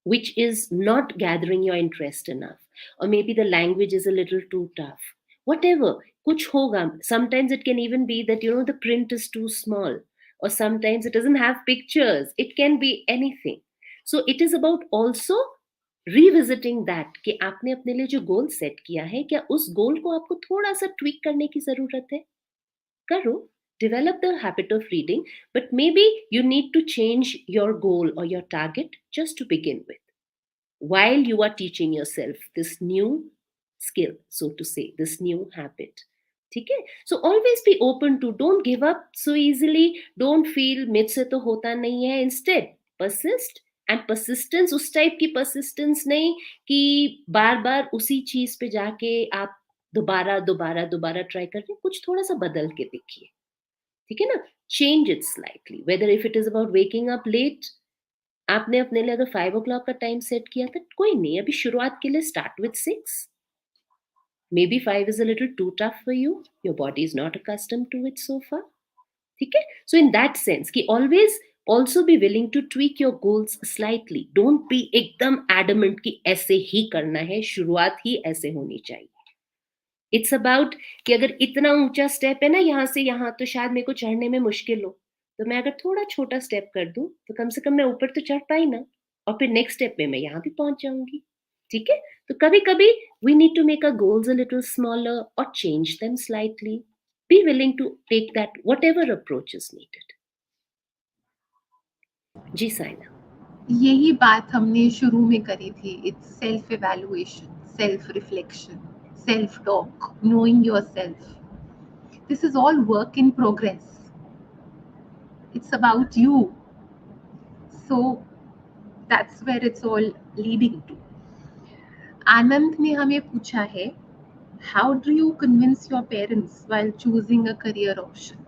which is not gathering your interest enough, or maybe the language is a little too tough, whatever. Kuch hoga. Sometimes it can even be that the print is too small, or sometimes it doesn't have pictures. It can be anything. So it is about also revisiting that कि आपने अपने लिए जो goal set किया है, क्या उस गोल को आपको थोड़ा सा ट्वीक करने की जरूरत है? करो. Develop the habit of reading, but maybe you need to change your goal or your target just to begin with, while you are teaching yourself this new skill, so to say, this new habit. Okay? So always be open to, don't give up so easily, don't feel मुझसे तो होता नहीं है. Instead, persist. And persistence उस type की persistence नहीं कि बार बार उसी चीज पे जाके आप दोबारा दोबारा दोबारा ट्राई कर रहे हैं. कुछ थोड़ा सा बदल के देखिए, ठीक है ना? Change it slightly. Whether if it is about waking up late, आपने अपने लिए अगर 5 o'clock का टाइम सेट किया था, कोई नहीं, अभी शुरुआत के लिए start with 6. Maybe 5 is a little too tough for you, your body is not accustomed to it so far. ठीक है? सो इन दैट सेंस कि always also be willing to tweak your goals slightly. Don't be एकदम adamant कि ऐसे ही करना है, शुरुआत ही ऐसे होनी चाहिए. इट्स अबाउट कि अगर इतना ऊंचा स्टेप है ना यहाँ से यहाँ, तो शायद मेरे को चढ़ने में मुश्किल हो, तो मैं अगर थोड़ा छोटा स्टेप कर दूं तो कम से कम मैं ऊपर तो चढ़ पाई ना, और फिर नेक्स्ट स्टेप में मैं यहाँ भी पहुंच जाऊंगी. ठीक है? तो कभी कभी we need to make a goals a little smaller और change them slightly. Be willing to take that whatever approach is needed. Ji Saina. यही बात हमने शुरू में करी थी. It's self evaluation, self reflection, self talk, knowing yourself. This is all work in progress. It's about you. So that's where it's all leading to. Anand ने हमें पूछा है, how do you convince your parents while choosing a career option,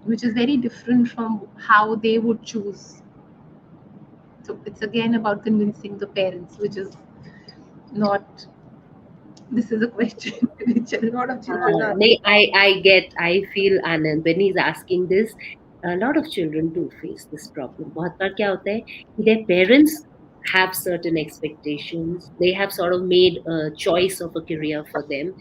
which is very different from how they would choose. So it's again about convincing the parents, which is not. This is a question which a lot of children are. I feel Anand when he's asking this. A lot of children do face this problem. बहुत बार क्या होता है कि their parents have certain expectations. They have sort of made a choice of a career for them.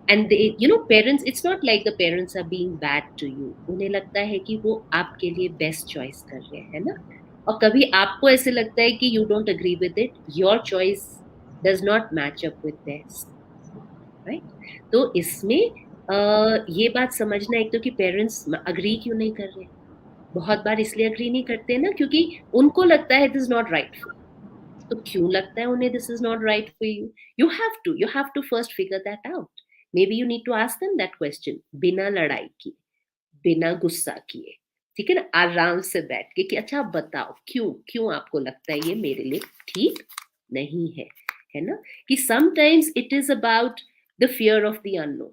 And they, parents, it's not like the parents are being bad to you. उन्हें लगता है कि वो आपके लिए best choice कर रहे हैं, है ना? और कभी आपको ऐसे लगता है कि you don't agree with it. Your choice does not match up with theirs. Right? तो इसमें ये बात समझना एक तो कि पेरेंट्स अग्री क्यों नहीं कर रहे. बहुत बार इसलिए अग्री नहीं करते ना क्योंकि उनको लगता है this is not right for. तो क्यों लगता है उन्हें this is not right for you? You have to first figure that out. May be you need to ask them that question बिना लड़ाई किए, बिना गुस्सा किए. ठीक है ना? आराम से बैठ के कि अच्छा आप बताओ क्यों क्यों आपको लगता है ये मेरे लिए ठीक नहीं है ना? कि sometimes it is about the fear of the unknown.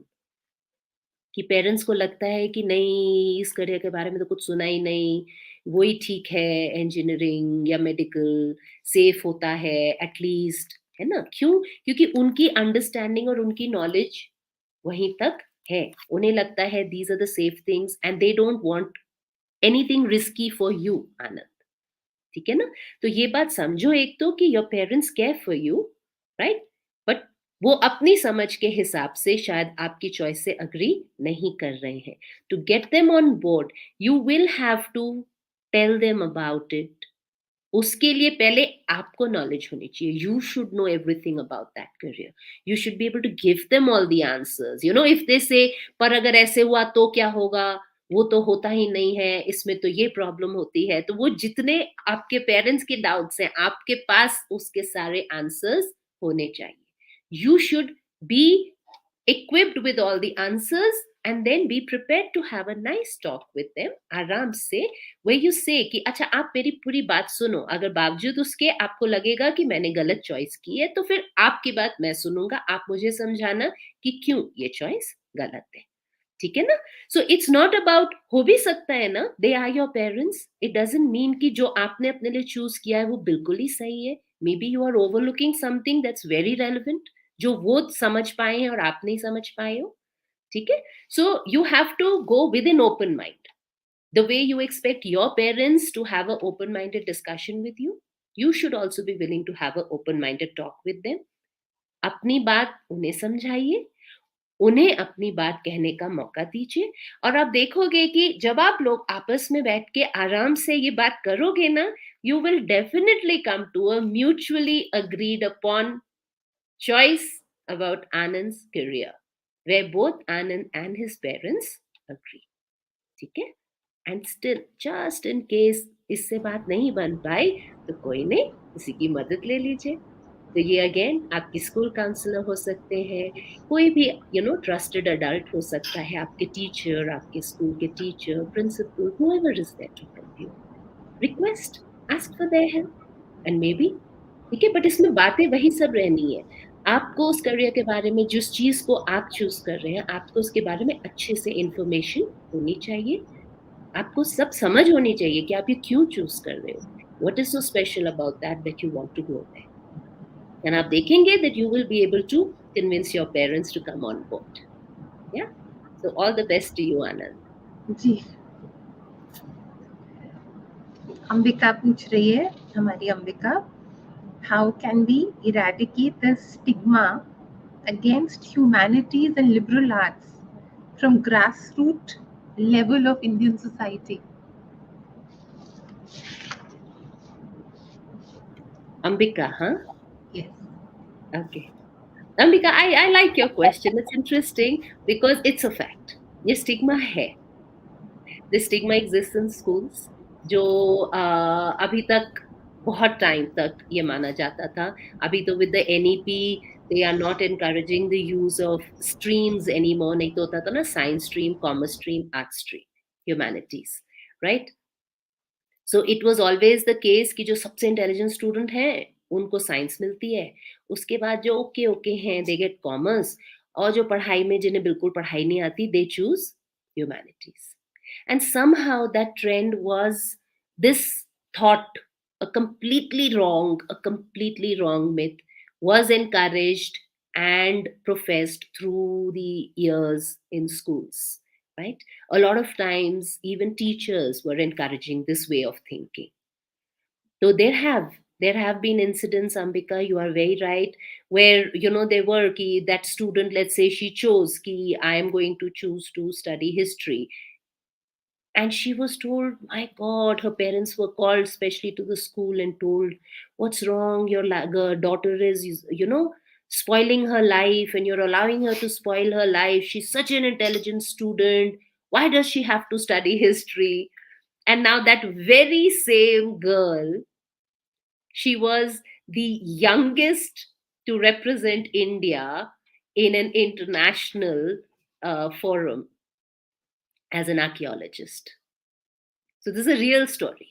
कि पेरेंट्स को लगता है कि नहीं, इस करियर के बारे में तो कुछ सुना ही नहीं, वही ठीक है, इंजीनियरिंग या मेडिकल सेफ होता है एटलीस्ट, है ना? क्यों? क्योंकि उनकी अंडरस्टैंडिंग और उनकी नॉलेज वहीं तक है. उन्हें लगता है these are the safe things and they don't want anything risky for you, Anand. ठीक है ना? तो ये बात समझो एक तो कि your parents care for you, right? But वो अपनी समझ के हिसाब से शायद आपकी चॉइस से अग्री नहीं कर रहे हैं. To get them on board you will have to tell them about it. उसके लिए पहले आपको नॉलेज होनी चाहिए. You should know everything about that career. You should be able to give them all the answers. If they say पर अगर ऐसे हुआ तो क्या होगा, वो तो होता ही नहीं है, इसमें तो ये प्रॉब्लम होती है, तो वो जितने आपके पेरेंट्स के डाउट्स हैं आपके पास उसके सारे आंसर्स होने चाहिए. You should be equipped with all the answers and then be prepared to have a nice talk with them आराम से, where you say कि अच्छा आप मेरी पूरी बात सुनो, अगर बावजूद उसके आपको लगेगा कि मैंने गलत चॉइस की है तो फिर आपकी बात मैं सुनूंगा, आप मुझे समझाना कि क्यों ये चॉइस गलत है, ठीक है ना? सो इट्स नॉट अबाउट, हो भी सकता है ना, they are your parents, it doesn't mean कि जो आपने अपने लिए चूज किया है वो बिल्कुल ही सही है, may be you are overlooking something that's very relevant, जो वो समझ पाए हैं और आप नहीं समझ पाए हो, ठीक है? So you have to go with in open mind, the way you expect your parents to have a open minded discussion with you, you should also be willing to have a open minded talk with them, अपनी बात उन्हें समझाइए, उन्हें अपनी बात कहने का मौका दीजिए, और आप देखोगे कि जब आप लोग आपस में बैठ के आराम से ये बात करोगे ना, you will definitely come to a mutually agreed upon choice about Anand's career, where both Anand and his parents agree. ठीक है? And still just in case इससे बात नहीं बन पाई तो कोई नहीं, किसी की मदद ले लीजिए। तो ये अगेन आपकी स्कूल काउंसलर हो सकते हैं, कोई भी ट्रस्टेड अडल्ट हो सकता है, आपके टीचर, आपके स्कूल के teacher, principal, whoever is there to help you, request, ask for their help, and may be, ठीक है, बट इसमें बातें वही सब रहनी है। आपको उस करियर के बारे में, जिस चीज को आप चूज कर रहे हैं, आपको उसके बारे में अच्छे से इंफॉर्मेशन होनी चाहिए, आपको सब समझ होनी चाहिए कि आप ये क्यों चूज कर रहे हो, what is so special about that that you want to go there, and आप देखेंगे that you will be able to convince your parents to come on board. Yeah, so all the best to you Anand ji. Ambika पूछ रही है, हमारी Ambika, how can we eradicate the stigma against humanities and liberal arts from grassroots level of Indian society? Ambika, हाँ, Yes. okay. Ambika, I like your question. It's interesting because it's a fact. ये stigma है, this stigma exists in schools, जो अभी तक बहुत time तक ये माना जाता था। अभी तो with the NEP they are not encouraging the use of streams anymore, नहीं तो होता था ना science stream, commerce stream, art stream, humanities, right? So it was always the case कि जो सबसे इंटेलिजेंट स्टूडेंट हैं उनको साइंस मिलती है, उसके बाद जो ओके ओके हैं दे गेट कॉमर्स, और जो पढ़ाई में, जिन्हें बिल्कुल पढ़ाई नहीं आती, they choose humanities, and somehow that trend was this thought, a completely wrong myth was encouraged and professed through the years in schools, right? A lot of times even teachers were encouraging this way of thinking. So there have been incidents, Ambika, you are very right, where there were that student, let's say she chose ki I am going to choose to study history, and she was told, my god, her parents were called especially to the school and told, what's wrong, your daughter is spoiling her life, and you're allowing her to spoil her life, she's such an intelligent student, why does she have to study history? And now that very same girl, she was the youngest to represent India in an international forum as an archaeologist. So this is a real story.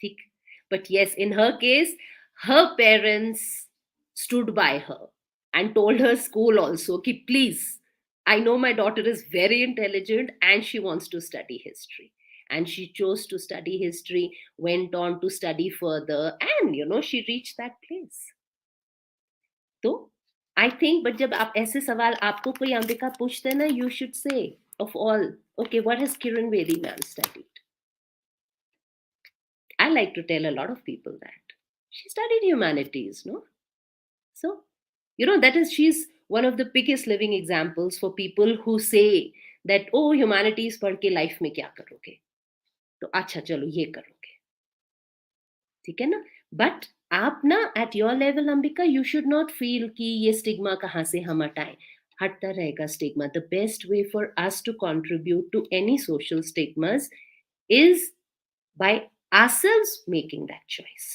ठीक? But yes, in her case, her parents stood by her and told her school also, ki, please, I know my daughter is very intelligent and she wants to study history. And she chose to study history, went on to study further, and she reached that place. So I think, but जब आप ऐसे सवाल आपको कोई अंबिका पूछते ना, you should say, of all, okay, what has Kiran Vedi ma'am studied? I like to tell a lot of people that she studied humanities, no? So, she's one of the biggest living examples for people who say that, oh, humanities पढ़ के life में क्या करोगे? तो अच्छा चलो ये करोगे, ठीक है ना? But आप ना at your level, Ambika, you should not feel कि ये stigma कहाँ से हम हटाएं. हटता रहेगा stigma. The best way for us to contribute to any social stigmas is by ourselves making that choice.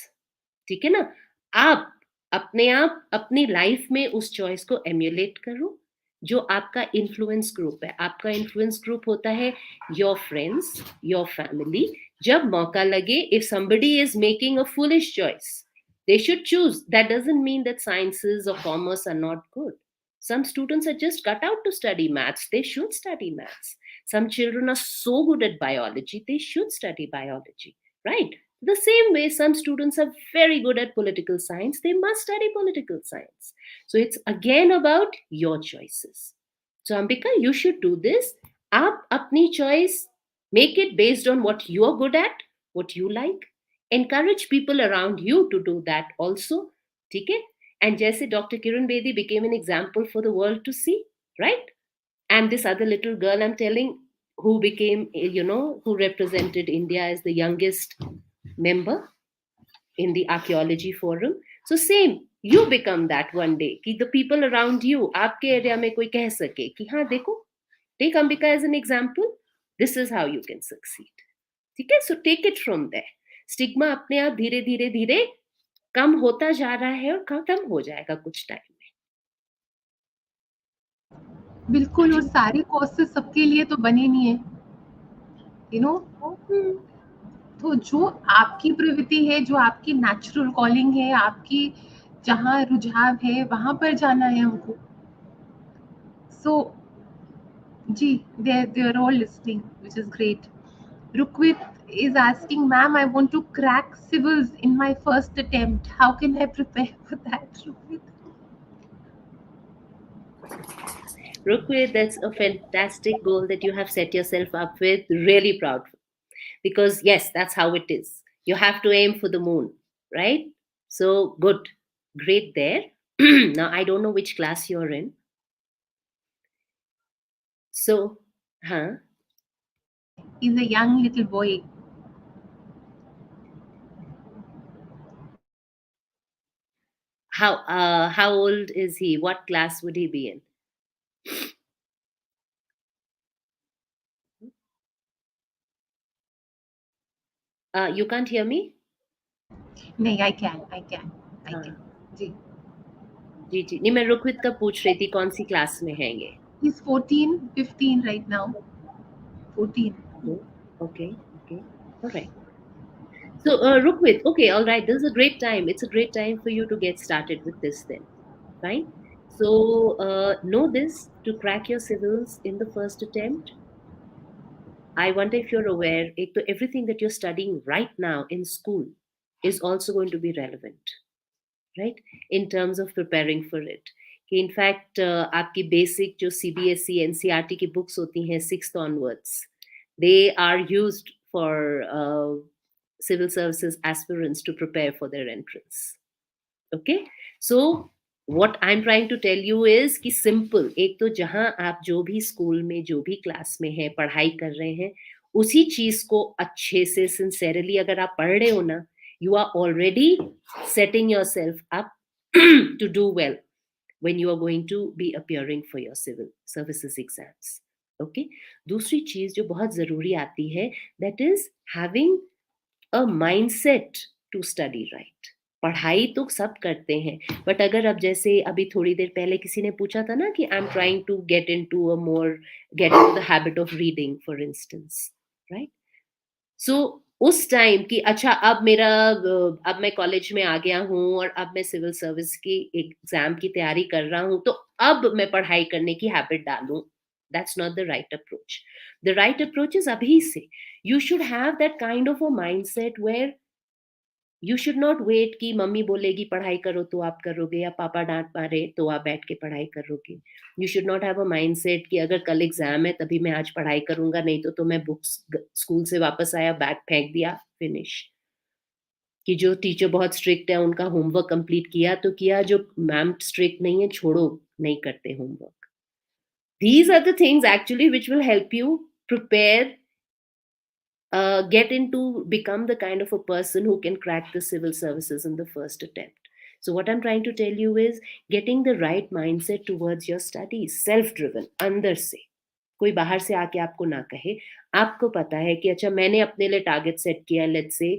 ठीक है ना? आप अपने आप अपनी लाइफ में उस चॉइस को एम्यूलेट करो, जो आपका इन्फ्लुएंस ग्रुप है, आपका इन्फ्लुएंस ग्रुप होता है योर फ्रेंड्स, योर फैमिली. जब मौका लगे, if somebody is making a foolish choice, they should choose. That doesn't mean that sciences or commerce are not good. Some students are just cut out to study maths. They should study maths. Some children are so good at biology, they should study biology, right? The same way, some students are very good at political science, they must study political science. So it's again about your choices. So Ambika, you should do this. आप अपनी choice, make it based on what you're good at, what you like. Encourage people around you to do that also. ठीक है? And जैसे Dr. Kiran Bedi became an example for the world to see, right? And this other little girl I'm telling, who became, who represented India as the youngest member in the archaeology forum. So same, you become that one day कि the people around you, आपके area में कोई कह सके कि हाँ देखो, take Ambika as an example, this is how you can succeed. ठीक है? So take it from there. Stigma अपने आप धीरे धीरे धीरे कम होता जा रहा है और खत्म हो जाएगा कुछ टाइम में. बिल्कुल, और सारे कोर्सेज सबके लिए तो बने नहीं है, यू नो. तो जो आपकी प्रवृत्ति है, जो आपकी नेचुरल कॉलिंग है, आपकी जहाँ रुझाव है, वहां पर जाना है हमको. सो जी, they are all listening, which is great. Rukwit is asking, ma'am, I want to crack civils in my first attempt. How can I prepare for that, Rukwit? Rukwit, that's a fantastic goal that you have set yourself up with. Really proud. Because yes, that's how it is. You have to aim for the moon, right? So good. Great there. Now, I don't know which class you're in. So, He's a young little boy. How old is he? What class would he be in? You can't hear me? नहीं, I can. जी. जी. नहीं, मैं रुकवित का पूछ रही थी कौन सी class में हैं ये? He's 14, 15 right now. 14. Okay. All right. So, Rukwit, okay, all right. This is a great time. It's a great time for you to get started with this then. Fine. So, know this, to crack your civils in the first attempt. I wonder if you're aware, everything that you're studying right now in school is also going to be relevant, right? In terms of preparing for it. कि in fact, आपकी basic जो CBSE, NCERT की books होती हैं 6th onwards, they are used for civil services aspirants to prepare for their entrance. Okay? So, what I'm trying to tell you is कि simple, एक तो जहां आप जो भी स्कूल में, जो भी क्लास में है, पढ़ाई कर रहे हैं, उसी चीज को अच्छे से सिंसेरली अगर आप पढ़ रहे हो ना, you are already setting yourself up to do well when you are going to be appearing for your civil services exams. Okay? दूसरी चीज जो बहुत जरूरी आती है, that is having a mindset to study right. पढ़ाई तो सब करते हैं, बट अगर अब जैसे अभी थोड़ी देर पहले किसी ने पूछा था ना कि I am trying to get into the habit of reading for instance, right? So उस टाइम कि अच्छा अब मैं कॉलेज में आ गया हूँ और अब मैं सिविल सर्विस की एग्जाम की तैयारी कर रहा हूँ, तो अब मैं पढ़ाई करने की हैबिट डालूं. That's not the right approach. The right approach is abhi se. You should have that kind of a mindset where you should not wait कि मम्मी बोलेगी पढ़ाई करो तो आप करोगे, या पापा डांट मारे तो आप बैठ के पढ़ाई करोगे. You should not have a mindset कि अगर कल एग्जाम है तभी मैं आज पढ़ाई करूंगा, नहीं तो मैं बुक्स स्कूल से वापस आया, बैग फेंक दिया, फिनिश. कि जो टीचर बहुत स्ट्रिक्ट है उनका होमवर्क कंप्लीट किया तो किया, जो मैम स्ट्रिक्ट नहीं है छोड़ो, नहीं करते homework. These are the things actually which will help you prepare, get into, become the kind of a person who can crack the civil services in the first attempt. So what I'm trying to tell you is getting the right mindset towards your studies, self-driven, अंदर से. कोई बाहर से आके आपको ना कहे, आपको पता है कि अच्छा मैंने अपने लिए टारगेट सेट किया, लेट्स से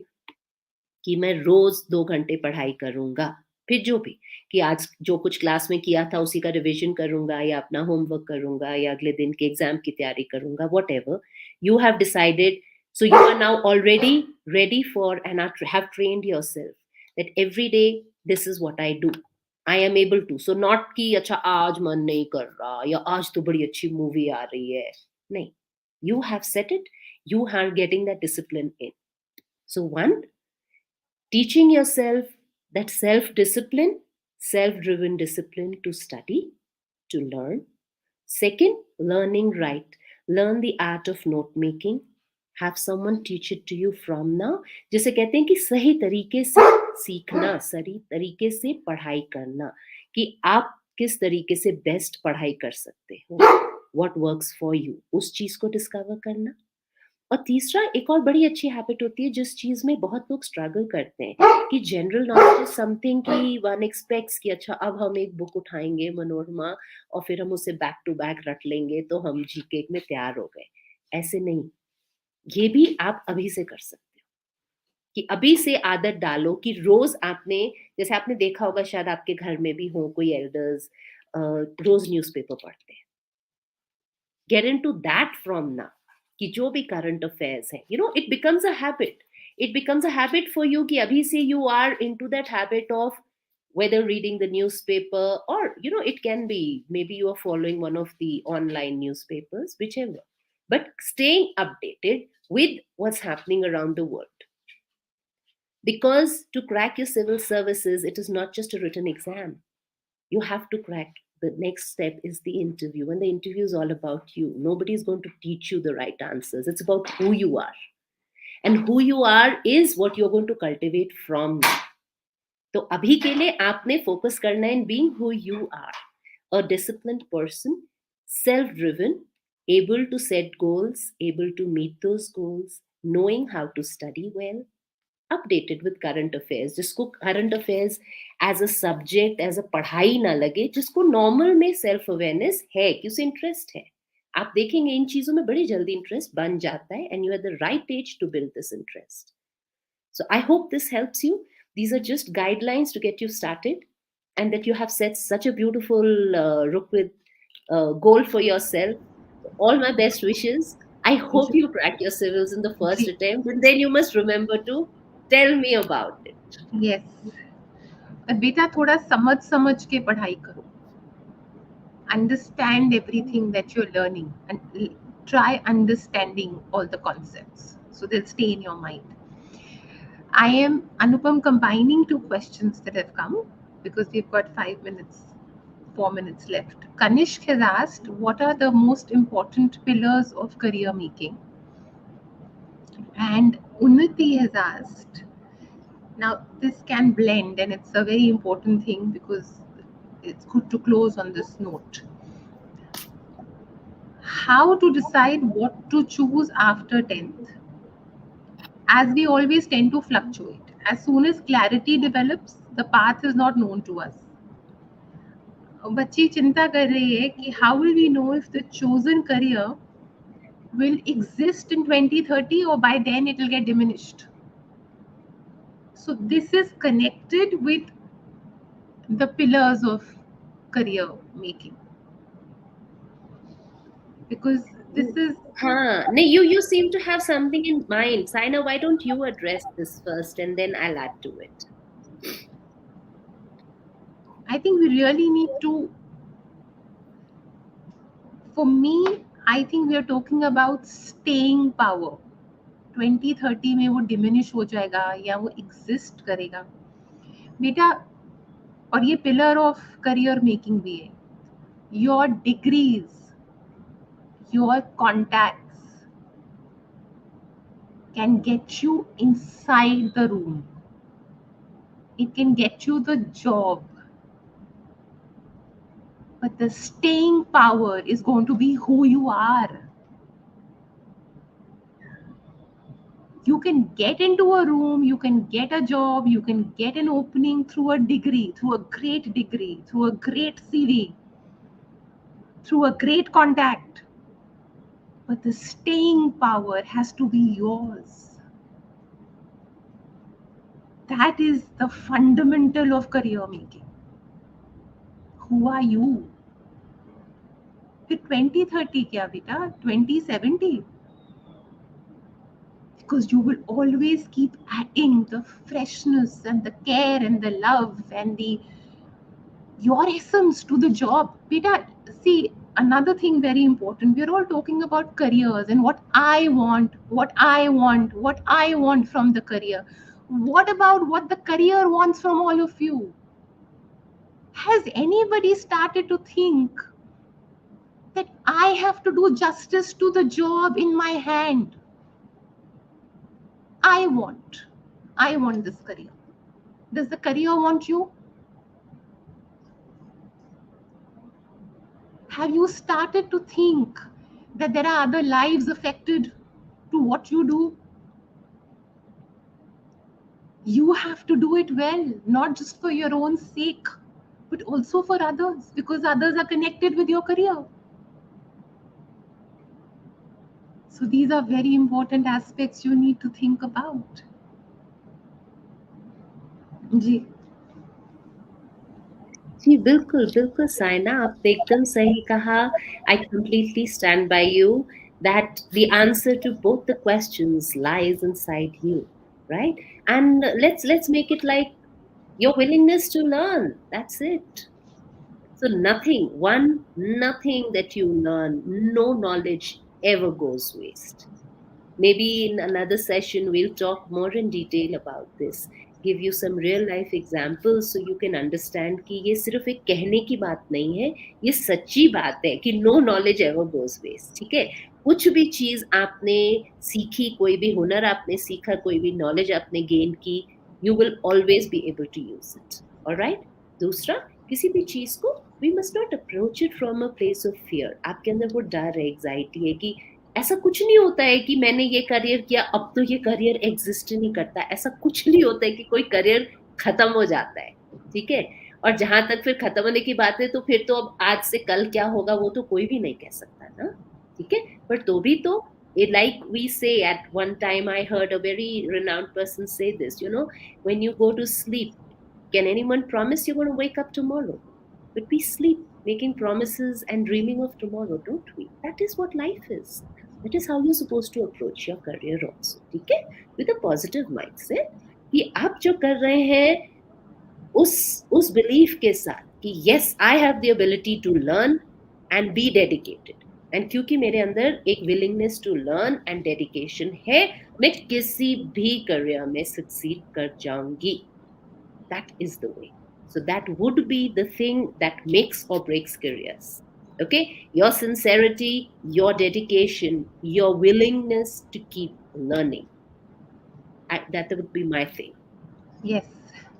कि मैं रोज 2 घंटे पढ़ाई करूंगा, फिर जो भी, कि आज जो कुछ क्लास में किया था उसी का रिवीजन करूंगा, या अपना होमवर्क करूंगा, या अगले दिन के एग्जाम की तैयारी करूंगा, what ever you have decided. So you are now already ready for, and have trained yourself that every day this is what I do. I am able to. So not कि अच्छा आज मन नहीं कर रहा, या आज तो बड़ी अच्छी मूवी आ रही है. नहीं. You have set it. You are getting that discipline in. So one, teaching yourself that self-discipline, self-driven discipline to study, to learn. Second, learning right. Learn the art of note making. Have someone teach it to you from now. जिसे कहते हैं कि सही तरीके से सीखना, सही तरीके से पढ़ाई करना, कि आप किस तरीके से बेस्ट पढ़ाई कर सकते हो. What works for you, उस चीज को डिस्कवर करना. और तीसरा, एक और बड़ी अच्छी हैबिट होती है जिस चीज में बहुत लोग स्ट्रगल करते हैं, कि जनरल नॉलेज इज समथिंग कि वन एक्सपेक्ट्स कि अच्छा अब हम एक बुक उठाएंगे मनोरमा और फिर हम उसे बैक टू बैक रट लेंगे तो हम जीके में तैयार हो गए. ऐसे नहीं. ये भी आप अभी से कर सकते हो, कि अभी से आदत डालो कि रोज आपने, जैसे आपने देखा होगा शायद आपके घर में भी हो कोई एल्डर्स रोज न्यूज़पेपर पढ़ते हैं. Get into that from now, कि जो भी करंट अफेयर्स है, it becomes a habit. It becomes a habit for you, कि अभी से you are into that habit of whether reading the newspaper, or it can be maybe you are following one of the online newspapers, whichever, but staying updated with what's happening around the world. Because to crack your civil services, it is not just a written exam. You have to crack. The next step is the interview, and the interview is all about you. Nobody is going to teach you the right answers. It's about who you are, and who you are is what you're going to cultivate from now. तो अभी के लिए आपने focus करना है in being who you are, a disciplined person, self driven, able to set goals, able to meet those goals, knowing how to study well, updated with current affairs. जिसको current affairs as a subject, as a पढ़ाई ना लगे, जिसको normal में self awareness है कि उसे interest है, आप देखेंगे इन चीजों में बड़ी जल्दी इंटरेस्ट बन जाता है, and you are the right age to build this interest. So I hope this helps you. These are just guidelines to get you started, and that you have set such a beautiful Rukvid goal for yourself. All my best wishes. I hope you crack your civils in the first जी. attempt, and then you must remember to tell me about it. Yes. बेटा थोड़ा समझ समझ के पढ़ाई करो. Understand everything that you're learning, and try understanding all the concepts so they'll stay in your mind. I am, Anupam, combining two questions that have come because we've got 5 minutes, 4 minutes left. Kanishk has asked, what are the most important pillars of career making? And Unnati has asked, now this can blend and it's a very important thing because it's good to close on this note. How to decide what to choose after 10th? As we always tend to fluctuate. As soon as clarity develops, the path is not known to us. बच्ची चिंता कर रही है कि how will we know if the chosen career will exist in 2030 or by then it will get diminished. So this is connected with the pillars of career making. Because this is, No, you seem to have something in mind. Saina, why don't you address this first, and then I'll add to it. I think we really need to, for me, I think we are talking about staying power. 2030 में वो diminish हो जाएगा या वो exist करेगा बेटा. और ये पिलर ऑफ करियर मेकिंग भी है. Your degrees, your contacts can get you inside the room. It can get you the job, but the staying power is going to be who you are. You can get into a room, you can get a job, you can get an opening through a degree, through a great degree, through a great CV, through a great contact. But the staying power has to be yours. That is the fundamental of career making. Who are you? फिर 2030 क्या बेटा, 2070? Because you will always keep adding the freshness and the care and the love and the your essence to the job. Beta, see, another thing very important. We're all talking about careers and what I want, what I want from the career. What about what the career wants from all of you? Has anybody started to think that I have to do justice to the job in my hand? I want. I want this career. Does the career want you? Have you started to think that there are other lives affected to what you do? You have to do it well, not just for your own sake, but also for others, because others are connected with your career. So these are very important aspects you need to think about. जी. जी, बिल्कुल, बिल्कुल साइना, आपने एकदम सही कहा. I completely stand by you that the answer to both the questions lies inside you, right? And let's make it like your willingness to learn. That's it. So nothing that you learn, no knowledge ever goes waste. Maybe in another session, we'll talk more in detail about this, give you some real life examples so you can understand कि ये सिर्फ एक कहने की बात नहीं है, ये सच्ची बात है कि no knowledge ever goes waste. ठीक है, कुछ भी चीज आपने सीखी, कोई भी हुनर आपने सीखा, कोई भी knowledge आपने gain की, you will always be able to use it. Alright? दूसरा, किसी भी चीज को we must not approach it from a place of fear. आपके अंदर वो डर है, एग्जाइटी है कि ऐसा कुछ नहीं होता है कि मैंने ये करियर किया अब तो ये करियर एग्जिस्ट नहीं करता. ऐसा कुछ नहीं होता है कि कोई करियर खत्म हो जाता है. ठीक है, और जहां तक फिर खत्म होने की बात है तो फिर तो अब आज से कल क्या होगा वो तो कोई भी नहीं कह सकता ना. ठीक है, पर तो भी तो like we say at one time, I heard a very renowned person say this, when you go to sleep, can anyone promise you're going to wake up tomorrow? But we sleep making promises and dreaming of tomorrow, don't we? That is what life is. That is how you're supposed to approach your career also. ठीक है, with a positive mindset कि आप जो कर रहे हैं उस belief के साथ कि yes, I have the ability to learn and be dedicated. And क्योंकि मेरे अंदर एक willingness to learn and dedication है, मैं किसी भी career में succeed कर जाऊंगी. That is the way. So that would be the thing that makes or breaks careers. Okay, your sincerity, your dedication, your willingness to keep learning. That would be my thing. Yes.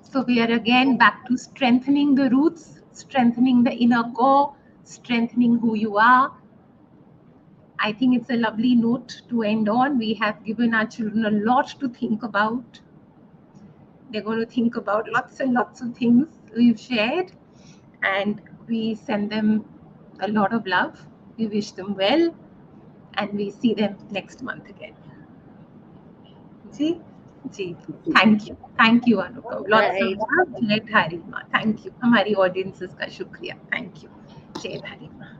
So we are again back to strengthening the roots, strengthening the inner core, strengthening who you are. I think it's a lovely note to end on. We have given our children a lot to think about. They're going to think about lots and lots of things we've shared, and we send them a lot of love. We wish them well, and we see them next month again. जी जी, thank you Anupam, lots of love. जय धारी माँ. Thank you, हमारी audiences का शुक्रिया. Thank you. जय धारी माँ.